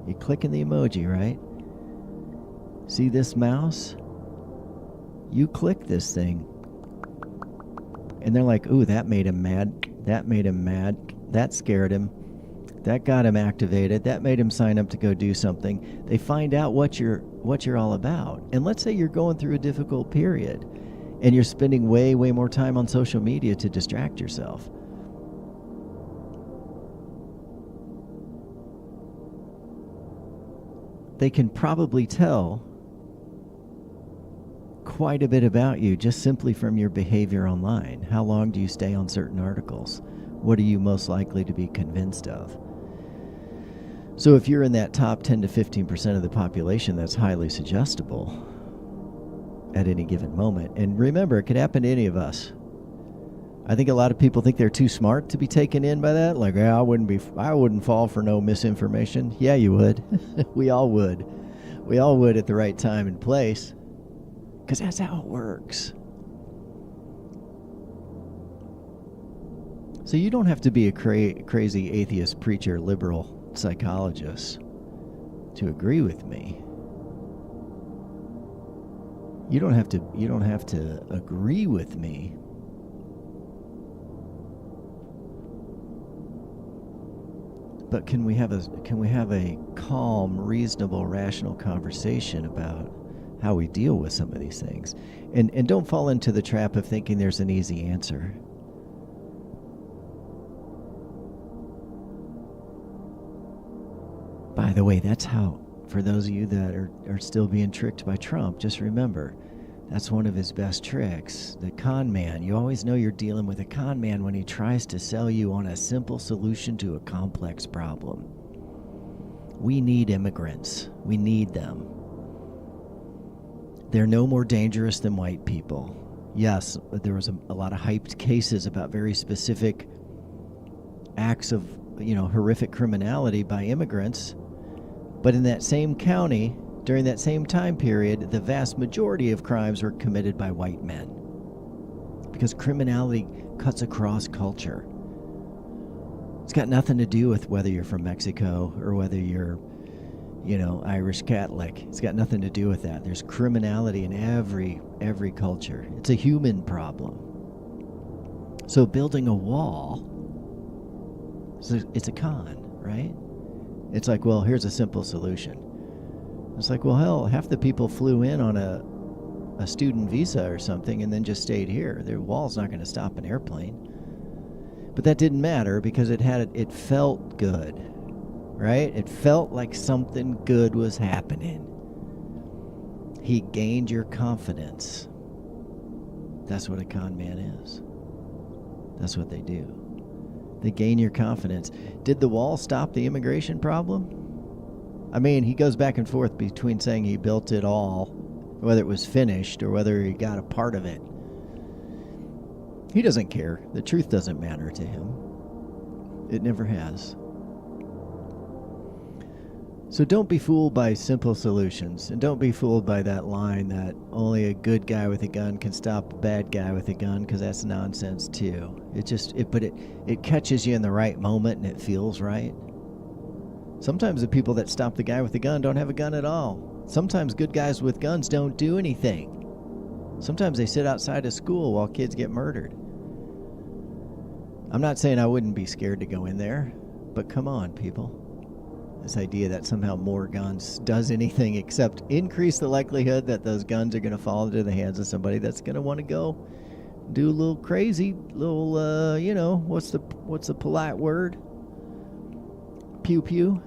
You clicking the emoji, right? See this mouse? You click this thing. And they're like, ooh, that made him mad. That made him mad. That scared him. That got him activated. That made him sign up to go do something. They find out what you're all about. And let's say you're going through a difficult period and you're spending way, way more time on social media to distract yourself. They can probably tell quite a bit about you just simply from your behavior online. How long do you stay on certain articles? What are you most likely to be convinced of? So if you're in that top 10 to 15% of the population that's highly suggestible at any given moment, and remember, it could happen to any of us. I think a lot of people think they're too smart to be taken in by that. Like, I wouldn't fall for no misinformation. Yeah, you would. We all would. We all would at the right time and place, because that's how it works. So you don't have to be a crazy atheist preacher, liberal psychologist to agree with me. You don't have to agree with me. But can we have a calm, reasonable, rational conversation about how we deal with some of these things? And don't fall into the trap of thinking there's an easy answer. By the way, that's how, for those of you that are still being tricked by Trump, just remember, that's one of his best tricks. The con man. You always know you're dealing with a con man when he tries to sell you on a simple solution to a complex problem. We need immigrants. We need them. They're no more dangerous than white people. Yes, there was a lot of hyped cases about very specific acts of, horrific criminality by immigrants. But in that same county, during that same time period, the vast majority of crimes were committed by white men. Because criminality cuts across culture. It's got nothing to do with whether you're from Mexico or whether you're, Irish Catholic. It's got nothing to do with that. There's criminality in every culture. It's a human problem. So building a wall, it's a con, right? It's like, well, here's a simple solution. It's like, well, hell, half the people flew in on a student visa or something and then just stayed here. Their wall's not going to stop an airplane. But that didn't matter because it felt good, right? It felt like something good was happening. He gained your confidence. That's what a con man is. That's what they do. They gain your confidence. Did the wall stop the immigration problem? I mean, he goes back and forth between saying he built it all, whether it was finished or whether he got a part of it. He doesn't care. The truth doesn't matter to him. It never has. So don't be fooled by simple solutions, and don't be fooled by that line that only a good guy with a gun can stop a bad guy with a gun, because that's nonsense too. It catches you in the right moment and it feels right. Sometimes the people that stop the guy with the gun don't have a gun at all. Sometimes good guys with guns don't do anything. Sometimes they sit outside of school while kids get murdered. I'm not saying I wouldn't be scared to go in there, but come on, people. This idea that somehow more guns does anything except increase the likelihood that those guns are going to fall into the hands of somebody that's going to want to go do a little crazy, what's the polite word? Pew pew.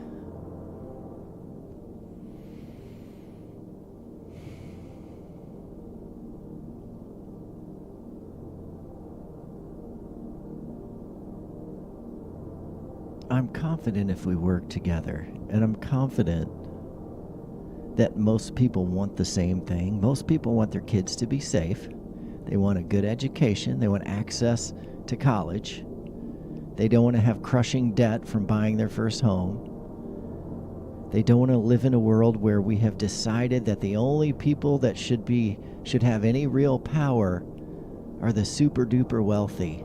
I'm confident if we work together, and I'm confident that most people want the same thing. Most people want their kids to be safe. They want a good education. They want access to college. They don't want to have crushing debt from buying their first home. They don't want to live in a world where we have decided that the only people that should have any real power are the super duper wealthy.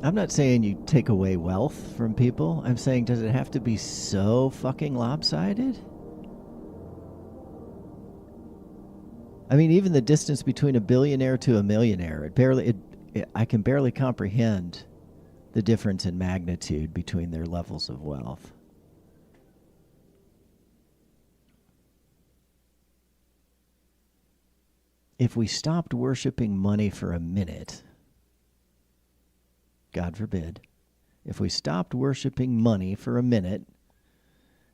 I'm not saying you take away wealth from people. I'm saying, does it have to be so fucking lopsided? I mean, even the distance between a billionaire to a millionaire, I can barely comprehend the difference in magnitude between their levels of wealth. If we stopped worshiping money for a minute, God forbid, if we stopped worshiping money for a minute,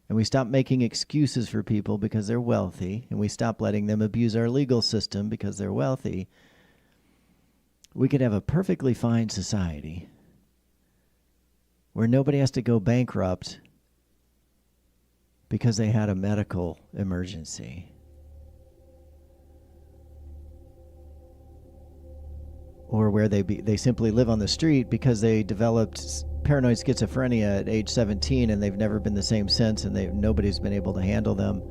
and we stopped making excuses for people because they're wealthy, and we stopped letting them abuse our legal system because they're wealthy, we could have a perfectly fine society where nobody has to go bankrupt because they had a medical emergency. Or where they simply live on the street because they developed paranoid schizophrenia at age 17 and they've never been the same since, and nobody's been able to handle them.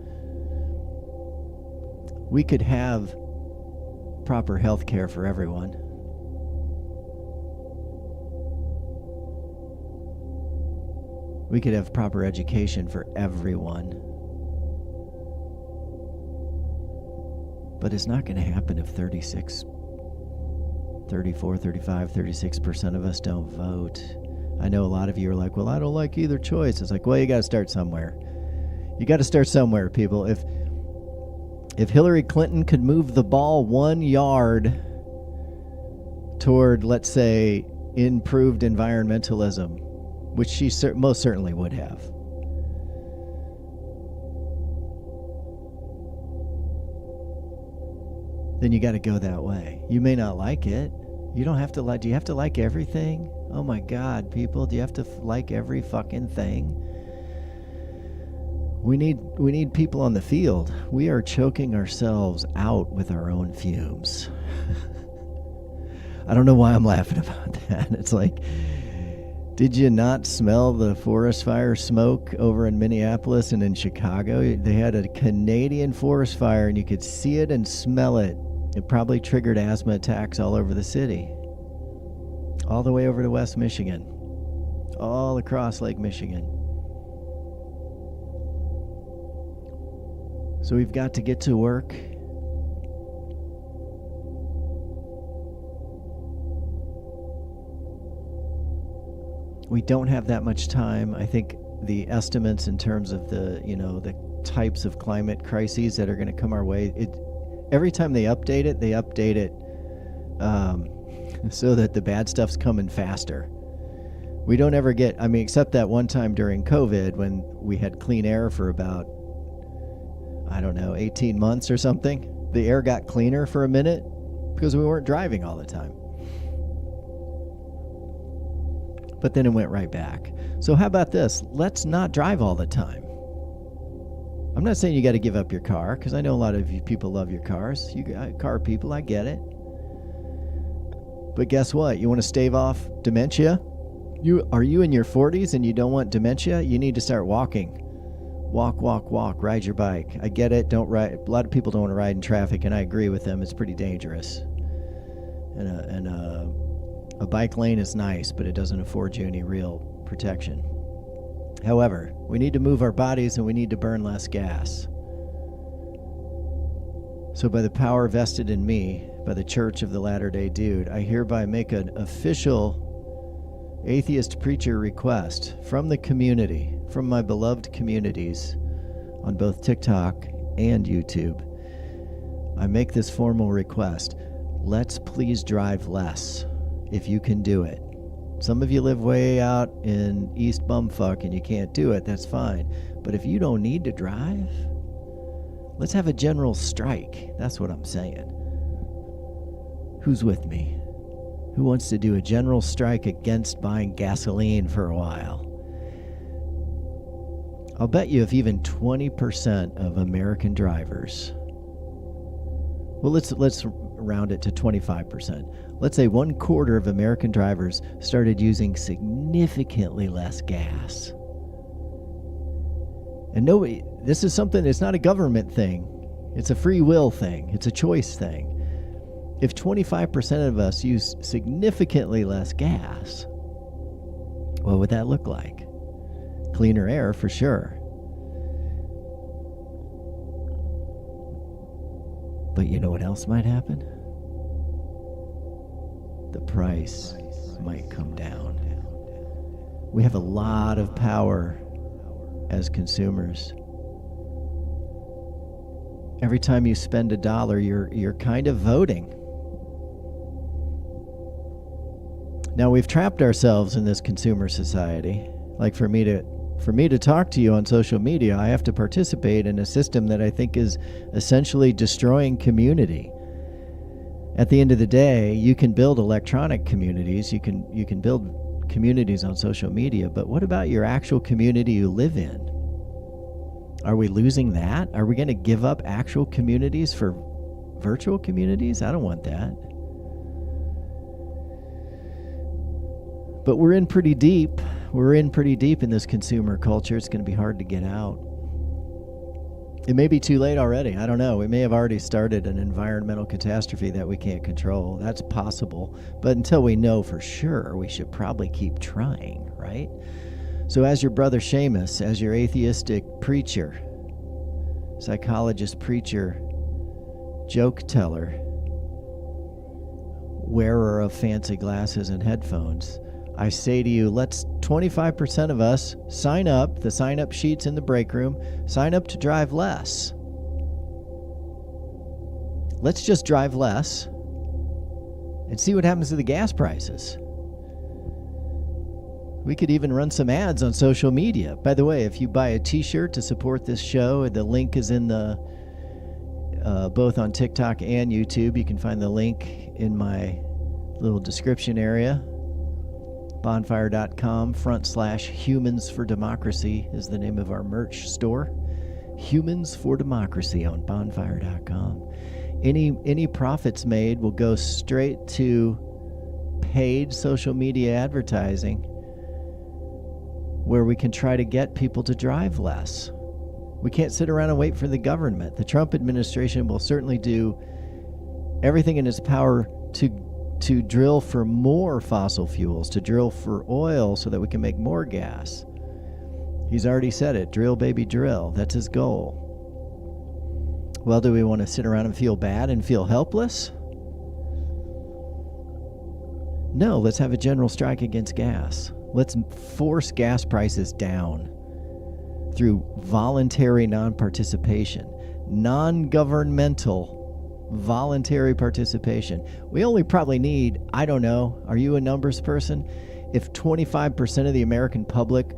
We could have proper health care for everyone. We could have proper education for everyone. But it's not going to happen if 34, 35, 36% of us don't vote. I know a lot of you are like, well, I don't like either choice. It's like, well, you got to start somewhere. You got to start somewhere, people. If Hillary Clinton could move the ball 1 yard toward, let's say, improved environmentalism, which she most certainly would have, then you got to go that way. You may not like it. You don't have to like. Do you have to like everything? Oh my God, people, do you have to like every fucking thing? We need people on the field. We are choking ourselves out with our own fumes. I don't know why I'm laughing about that. It's like, did you not smell the forest fire smoke over in Minneapolis and in Chicago? They had a Canadian forest fire and you could see it and smell it. It probably triggered asthma attacks all over the city. All the way over to West Michigan. All across Lake Michigan. So we've got to get to work. We don't have that much time. I think the estimates in terms of the types of climate crises that are going to come our way, every time they update it so that the bad stuff's coming faster. We don't ever get, except that one time during COVID when we had clean air for about, 18 months or something. The air got cleaner for a minute because we weren't driving all the time. But then it went right back. So how about this? Let's not drive all the time. I'm not saying you got to give up your car, because I know a lot of you people love your cars. You car people, I get it. But guess what? You want to stave off dementia? Are you in your 40s and you don't want dementia? You need to start walking. Walk, ride your bike. I get it. Don't ride. A lot of people don't want to ride in traffic, and I agree with them. It's pretty dangerous. And a bike lane is nice, but it doesn't afford you any real protection. However, we need to move our bodies and we need to burn less gas. So by the power vested in me, by the Church of the Latter-day Dude, I hereby make an official atheist preacher request from the community, from my beloved communities on both TikTok and YouTube. I make this formal request. Let's please drive less if you can do it. Some of you live way out in East Bumfuck and you can't do it, that's fine. But if you don't need to drive, let's have a general strike. That's what I'm saying. Who's with me? Who wants to do a general strike against buying gasoline for a while? I'll bet you if even 20% of American drivers, well, let's round it to 25%. Let's say 1/4 of American drivers started using significantly less gas. And nobody, this is something, it's not a government thing. It's a free will thing. It's a choice thing. If 25% of us use significantly less gas, what would that look like? Cleaner air for sure. But you know what else might happen? The price might come down. We have a lot of power as consumers. Every time you spend $1, you're kind of voting. Now we've trapped ourselves in this consumer society. Like for me to talk to you on social media, I have to participate in a system that I think is essentially destroying community. At the end of the day, you can build electronic communities, you can build communities on social media, but what about your actual community you live in? Are we losing that? Are we going to give up actual communities for virtual communities? I don't want that. But we're in pretty deep. We're in pretty deep in this consumer culture. It's going to be hard to get out. It may be too late already. I don't know. We may have already started an environmental catastrophe that we can't control. That's possible. But until we know for sure, we should probably keep trying, right? So as your brother Seamus, as your atheistic preacher, psychologist, preacher, joke teller, wearer of fancy glasses and headphones, I say to you, let's 25% of us sign up, the sign-up sheets in the break room, sign up to drive less. Let's just drive less and see what happens to the gas prices. We could even run some ads on social media. By the way, if you buy a t-shirt to support this show, the link is in the both on TikTok and YouTube. You can find the link in my little description area. Bonfire.com/Humans for Democracy is the name of our merch store. Humans for Democracy on Bonfire.com. Any profits made will go straight to paid social media advertising, where we can try to get people to drive less. We can't sit around and wait for the government. The Trump administration will certainly do everything in its power to drill for more fossil fuels, to drill for oil so that we can make more gas. He's already said it, drill baby drill. That's his goal. Well, do we want to sit around and feel bad and feel helpless? No, let's have a general strike against gas. Let's force gas prices down through voluntary non-participation, non-governmental voluntary participation. We only probably need, I don't know, are you a numbers person? If 25% of the American public,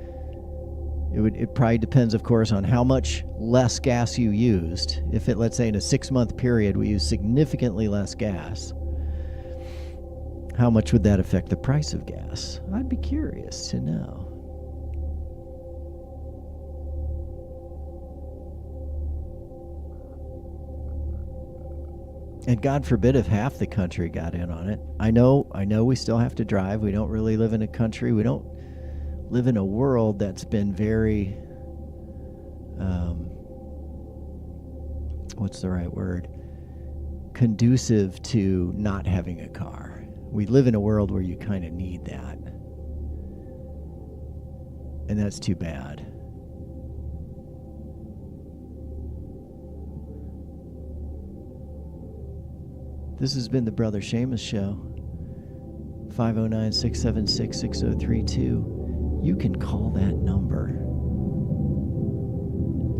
it probably depends, of course, on how much less gas you used. If let's say in a 6-month period, we use significantly less gas, how much would that affect the price of gas? I'd be curious to know. And God forbid if half the country got in on it. I know we still have to drive. We don't really live in a country. We don't live in a world that's been very, what's the right word? Conducive to not having a car. We live in a world where you kind of need that. And that's too bad. This has been the Brother Seamus Show. 509-676-6032. You can call that number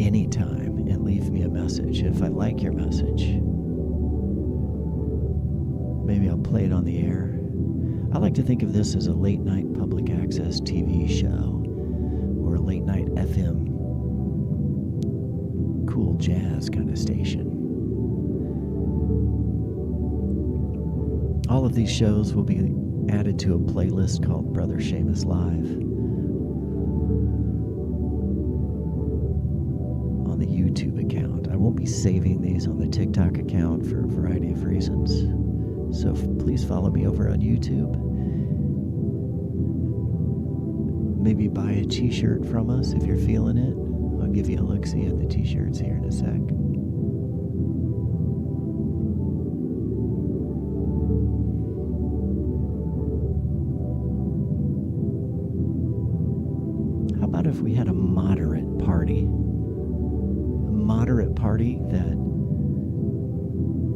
anytime and leave me a message. If I like your message, maybe I'll play it on the air. I like to think of this as a late night public access TV show or a late night FM cool jazz kind of station. All of these shows will be added to a playlist called Brother Seamus Live on the YouTube account. I won't be saving these on the TikTok account for a variety of reasons. So please follow me over on YouTube. Maybe buy a t-shirt from us if you're feeling it. I'll give you a look-see at the t-shirts here in a sec. How about if we had a moderate party? A moderate party that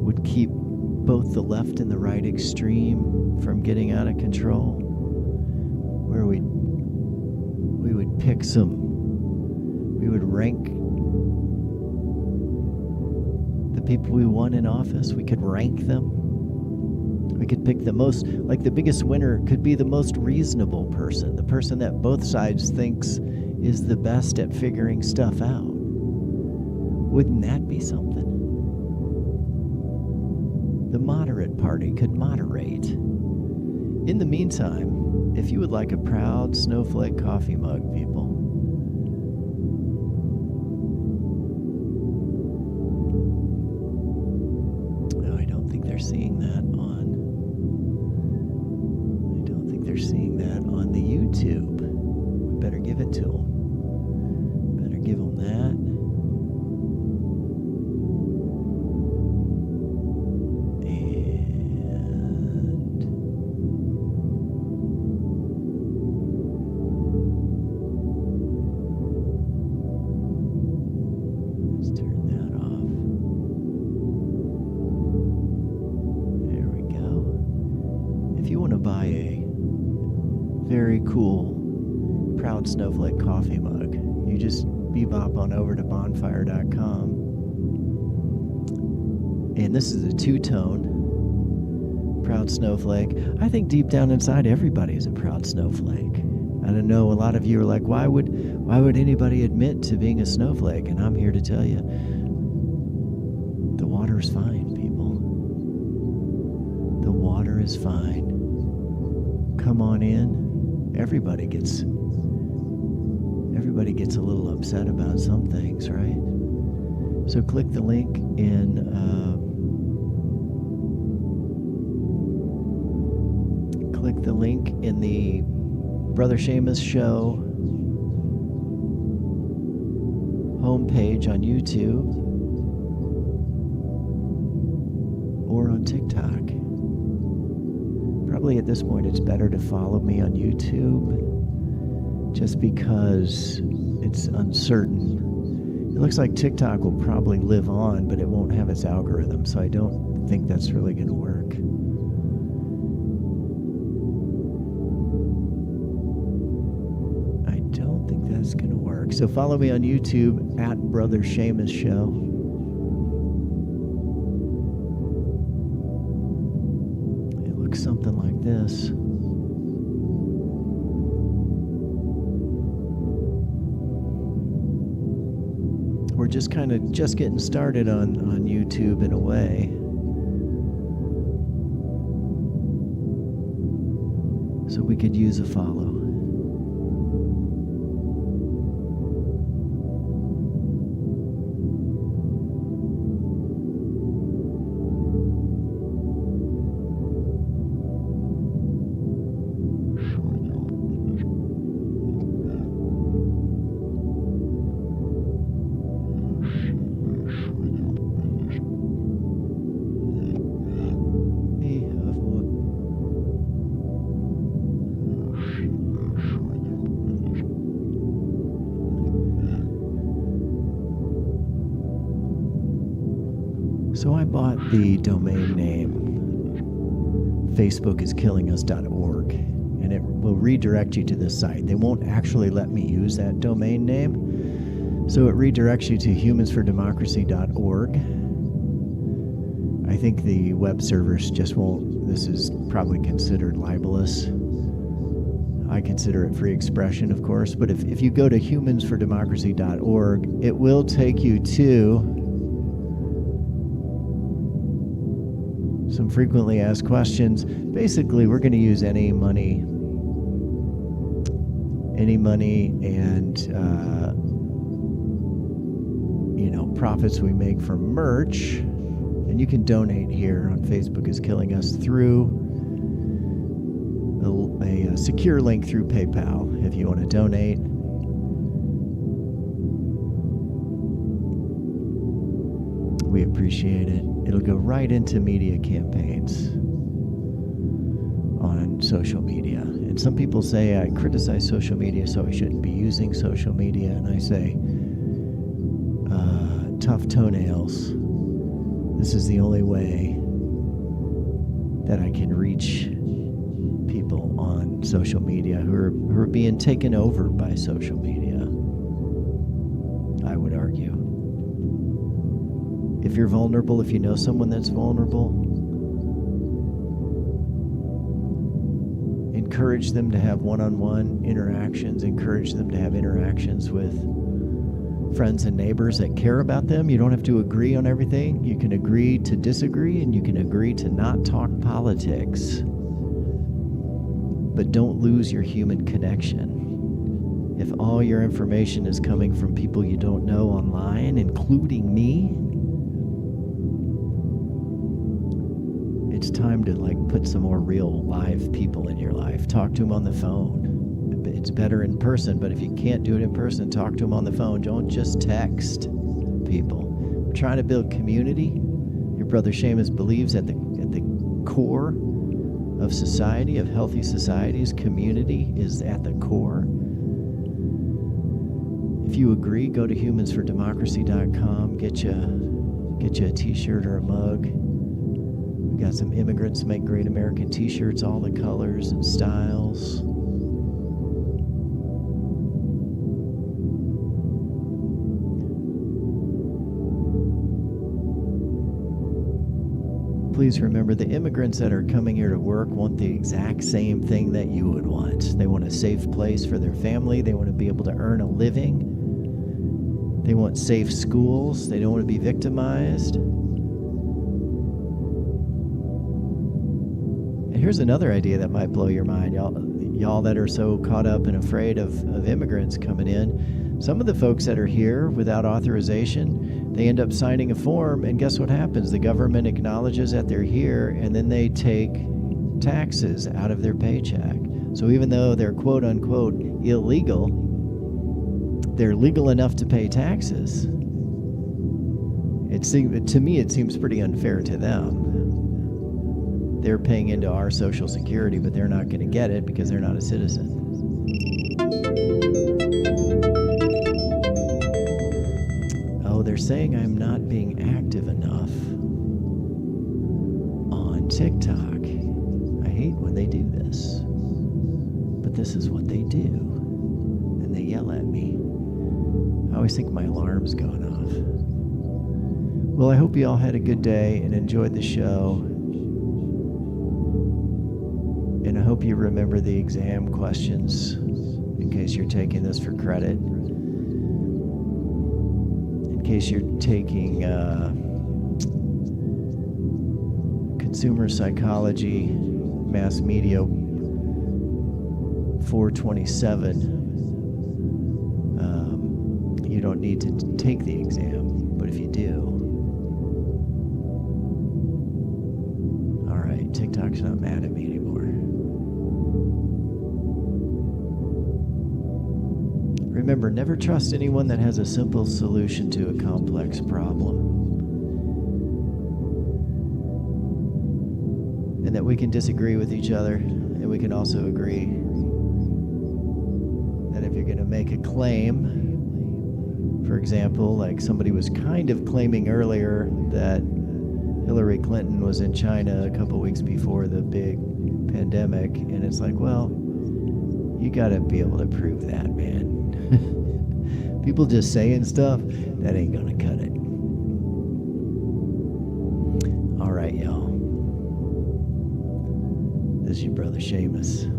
would keep both the left and the right extreme from getting out of control, where we would pick we would rank the people we want in office. We could rank them. We could pick the most, like the biggest winner could be the most reasonable person, the person that both sides thinks is the best at figuring stuff out. Wouldn't that be something? The moderate party could moderate. In the meantime, if you would like a proud snowflake coffee mug, people, oh, I don't think they're seeing that on the YouTube. We better give it to them. Better give them that. Buy a very cool proud snowflake coffee mug. You just bebop on over to bonfire.com, and this is a two-tone proud snowflake. I think deep down inside everybody is a proud snowflake. I don't know, a lot of you are like, why would anybody admit to being a snowflake? And I'm here to tell you, the water is fine, people. The water is fine. Come on in. Everybody gets a little upset about some things, right? So click the link in the Brother Seamus Show homepage on YouTube or on TikTok. Probably at this point it's better to follow me on YouTube, just because it's uncertain. It looks like TikTok will probably live on, but it won't have its algorithm, so I don't think that's really going to work. I don't think that's going to work. So follow me on YouTube at Brother Seamus Show. Something like this. We're just getting started on YouTube in a way. So we could use a follow. So I bought the domain name facebookiskillingus.org, and it will redirect you to this site. They won't actually let me use that domain name, so it redirects you to humansfordemocracy.org. I think the web servers just won't. This is probably considered libelous. I consider it free expression, of course, but if you go to humansfordemocracy.org, it will take you to some frequently asked questions. Basically, we're going to use any money and profits we make from merch, and you can donate here on Facebook is Killing Us through a secure link through PayPal if you want to donate. We appreciate it. It'll go right into media campaigns on social media. And some people say I criticize social media, so I shouldn't be using social media. And I say, tough toenails. This is the only way that I can reach people on social media who are being taken over by social media, I would argue. If you're vulnerable, if you know someone that's vulnerable, encourage them to have one-on-one interactions, encourage them to have interactions with friends and neighbors that care about them. You don't have to agree on everything. You can agree to disagree, and you can agree to not talk politics. But don't lose your human connection. If all your information is coming from people you don't know online, including me, it's time to put some more real live people in your life. Talk to them on the phone. It's better in person, but if you can't do it in person, talk to them on the phone. Don't just text people. We're trying to build community. Your brother Seamus believes at the core of society, of healthy societies, community is at the core. If you agree, go to humansfordemocracy.com, get you a t-shirt or a mug. We got some Immigrants Make Great American t-shirts, all the colors and styles. Please remember, the immigrants that are coming here to work want the exact same thing that you would want. They want a safe place for their family. They want to be able to earn a living. They want safe schools. They don't want to be victimized. And here's another idea that might blow your mind, y'all that are so caught up and afraid of immigrants coming in. Some of the folks that are here without authorization, they end up signing a form, and guess what happens? The government acknowledges that they're here, and then they take taxes out of their paycheck. So even though they're quote-unquote illegal, they're legal enough to pay taxes. To me, it seems pretty unfair to them. They're paying into our Social Security, but they're not going to get it because they're not a citizen. They're saying I'm not being active enough on TikTok. I hate when they do this, but this is what they do, and they yell at me. I always think my alarm's going off. Well, I hope you all had a good day and enjoyed the show, and I hope you remember the exam questions in case you're taking this for credit. In case you're taking consumer psychology, mass media 427, you don't need to take the exam, but if you do, all right, TikTok's not mad at me anymore. Remember, never trust anyone that has a simple solution to a complex problem. And that we can disagree with each other, and we can also agree that if you're going to make a claim, for example, like somebody was kind of claiming earlier that Hillary Clinton was in China a couple weeks before the big pandemic, and it's like, well, you got to be able to prove that, man. People just saying stuff, that ain't gonna cut it. All right, y'all. This is your brother Seamus.